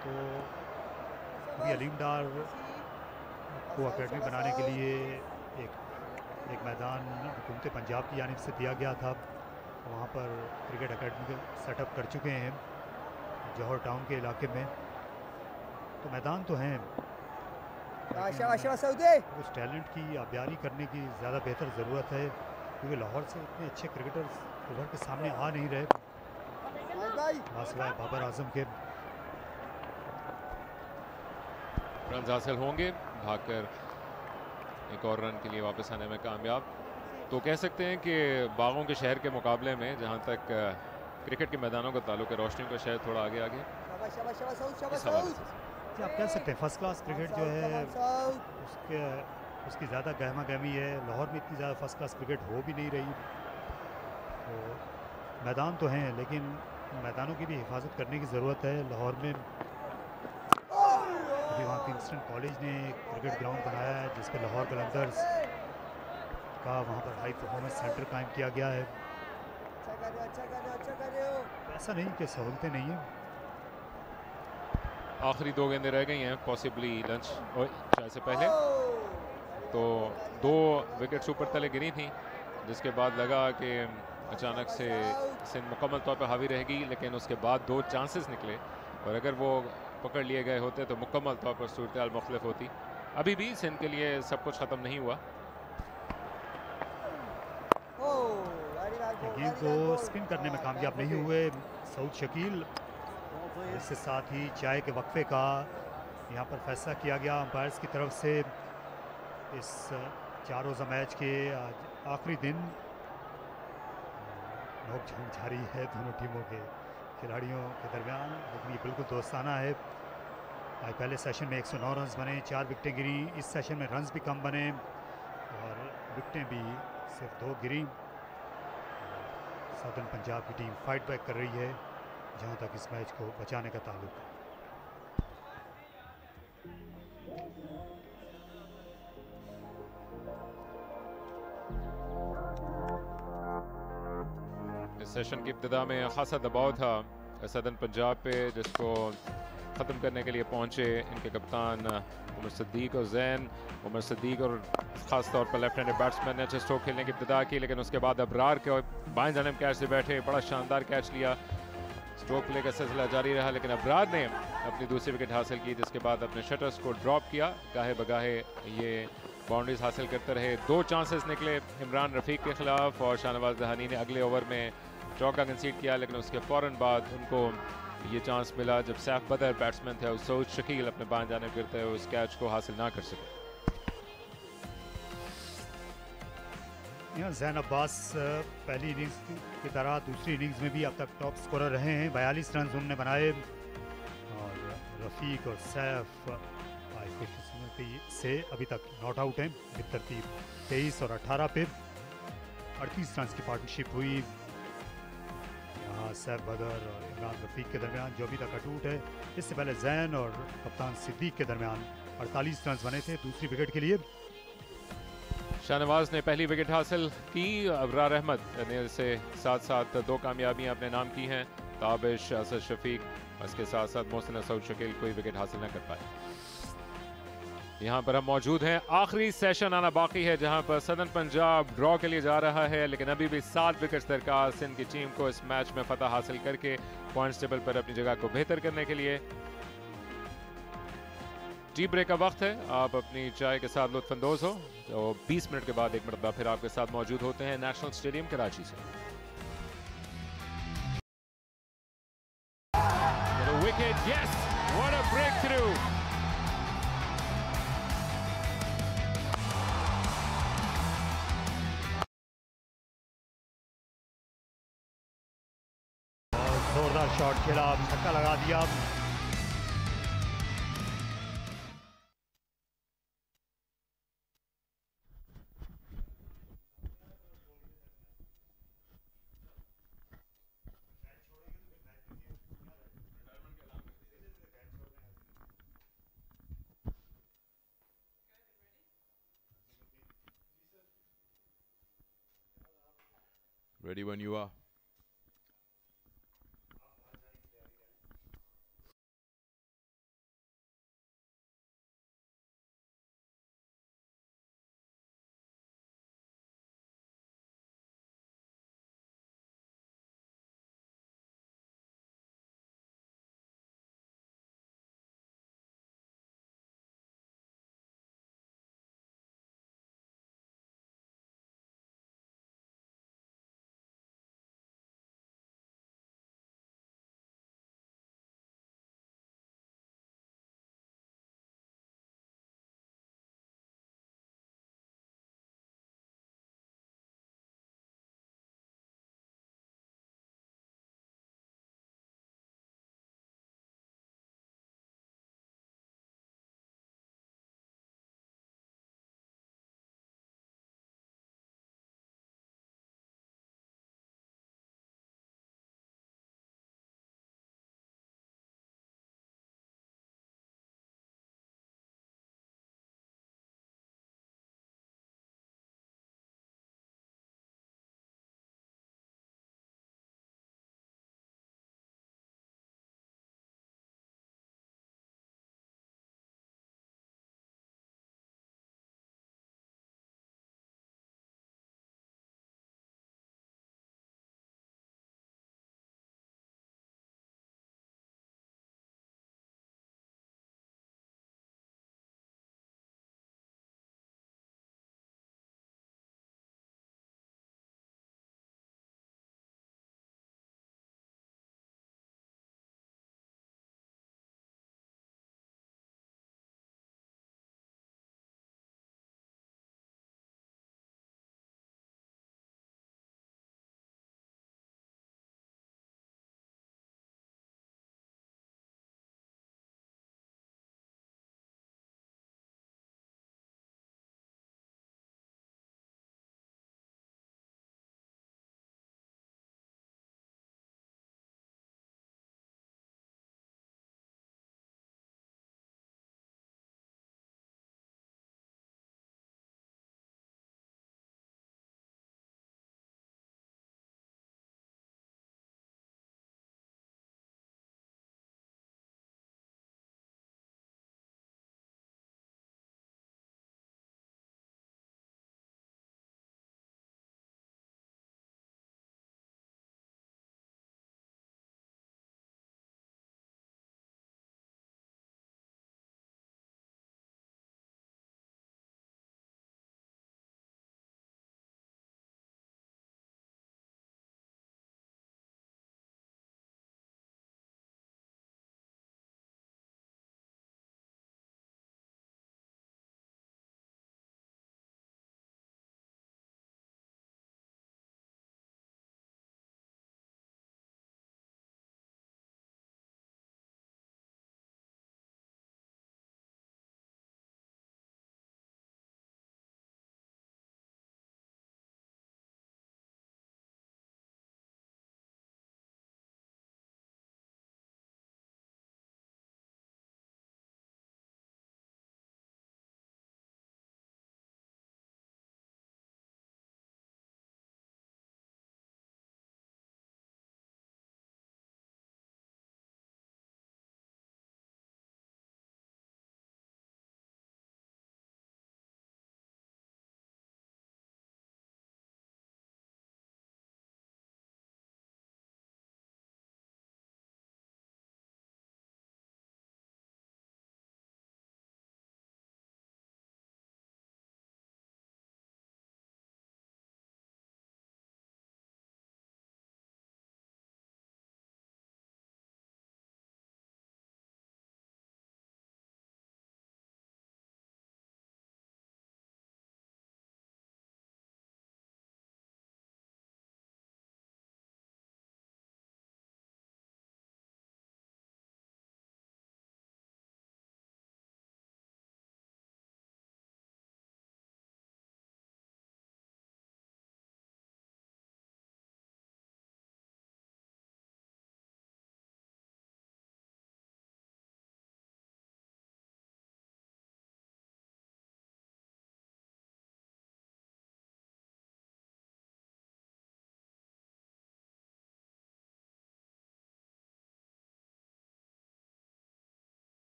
D: तो अभी अलीमडार को अकेडमी बनाने के लिए एक मैदान हुकूमत पंजाब की जानिब से दिया गया था। वहाँ पर क्रिकेट अकेडमी सेटअप कर चुके हैं जौहर टाउन के इलाके में। तो मैदान तो हैं, उस टैलेंट की आबियारी करने की ज़्यादा बेहतर ज़रूरत है, क्योंकि लाहौर से इतने अच्छे क्रिकेटर्स उभर के सामने आ नहीं रहे सिवाय बाबर आजम के।
B: रन हासिल होंगे, भागकर एक और रन के लिए वापस आने में कामयाब। तो कह सकते हैं कि बागों के शहर के मुकाबले में जहां तक क्रिकेट के मैदानों का ताल्लुक है, रोशनियों का शहर थोड़ा आगे आगे।
D: जी आप कह सकते हैं फर्स्ट क्लास क्रिकेट जो है उसके उसकी ज़्यादा गहमा गहमी है। लाहौर में इतनी ज़्यादा फर्स्ट क्लास क्रिकेट हो भी नहीं रही, तो मैदान तो हैं लेकिन मैदानों की भी हिफाजत करने की ज़रूरत है। लाहौर में अभी वहाँ किंगस्टन कॉलेज ने एक क्रिकेट ग्राउंड बनाया है जिस पर लाहौर कलंदर्स का वहाँ पर हाई परफॉर्मेंस सेंटर कायम किया गया है। ऐसा नहीं कि सहूलतें नहीं हैं।
B: आखिरी 2 गेंदें रह गई हैं पॉसिबली लंच और चाय से पहले, तो 2 विकेट्स ऊपर तले गिरी थी जिसके बाद लगा कि अचानक से सिंध मुकम्मल तौर पर हावी रहेगी, लेकिन उसके बाद 2 चांसेस निकले और अगर वो पकड़ लिए गए होते तो मुकम्मल तौर पर सूरत मुख्तलिफ होती। अभी भी सिंध के लिए सब कुछ ख़त्म नहीं हुआ।
D: गेंद को स्पिन करने में कामयाब नहीं हुए सऊद शकील। इसके साथ ही चाय के वक्फे का यहाँ पर फैसला किया गया अंपायर्स की तरफ से। इस 4 रोज़ा मैच के आज आखिरी दिन नोकझोंक जारी है दोनों टीमों के खिलाड़ियों के दरमियान, लेकिन ये बिल्कुल दोस्ताना है। आज पहले सेशन में 109 रन बने, 4 विकेटें गिरी। इस सेशन में रन्स भी कम बने और विकेटें भी सिर्फ 2 गिरी। सदर्न पंजाब की टीम फाइट बैक कर रही है जहां तक इस मैच को बचाने का ताल्लुक है।
B: इस सेशन की इब्तिदा में खासा दबाव था सदर्न पंजाब पे, जिसको ख़त्म करने के लिए पहुंचे इनके कप्तान उमर सिद्दीक और जैन। उमर सिद्दीक और ख़ास तौर पर लेफ्ट हैंडेड बैट्समैन ने अच्छे स्ट्रोक खेलने की इब्तिदा की, लेकिन उसके बाद अबरार के बाएं जानिब कैच से बैठे बड़ा शानदार कैच लिया। स्ट्रोक प्ले का सिलसिला जारी रहा, लेकिन अबरार ने अपनी दूसरी विकेट हासिल की जिसके बाद अपने शटर्स को ड्रॉप किया। गाहे बगाहे ये बाउंड्रीज हासिल करते रहे। 2 चांसेस निकले इमरान रफ़ीक के खिलाफ और शाहनवाज दहानी ने अगले ओवर में चौका कंसीड किया, लेकिन उसके फ़ौरन बाद उनको ये चांस मिला जब सैफ बदर बैट्समैन थे और सऊद शकील अपने बाएं जानिब गिरते हुए उस कैच को हासिल ना कर सके।
D: यहाँ जैन अब्बास पहली इनिंग्स की तरह दूसरी इनिंग्स में भी अब तक टॉप स्कोरर रहे हैं। 42 रन उन्होंने बनाए और रफ़ीक और सैफ खुशकिस्मती से अभी तक नॉट आउट हैं। तरतीब 23 और 18 पे 38 रन की पार्टनरशिप हुई यहाँ सैफ बदर और इमरान रफ़ीक के दरमियान जो अभी तक अटूट है। इससे पहले जैन और कप्तान सिद्दीक के दरमियान 48 रन बने थे दूसरी विकेट के लिए।
B: शाहनवाज ने पहली विकेट हासिल की। अबरार अहमद ने से साथ साथ 2 कामयाबियां अपने नाम की हैं। ताबिश, असद शफीक, इसके साथ साथ मोहसिन सऊद शकील कोई विकेट हासिल न कर पाए। यहाँ पर हम मौजूद हैं, आखिरी सेशन आना बाकी है जहाँ पर सदर्न पंजाब ड्रॉ के लिए जा रहा है, लेकिन अभी भी 7 विकेट्स दरकार सिंध की टीम को इस मैच में फतह हासिल करके पॉइंट्स टेबल पर अपनी जगह को बेहतर करने के लिए। टी ब्रेक का वक्त है, आप अपनी चाय के साथ लुत्फानंदोज हो। तो 20 मिनट के बाद एक मरतबा फिर आपके साथ मौजूद होते हैं नेशनल स्टेडियम कराची से। Wicket, yes, what a breakthrough.
D: जोरदार शॉट खेला, छक्का लगा दिया।
F: Ready when you are.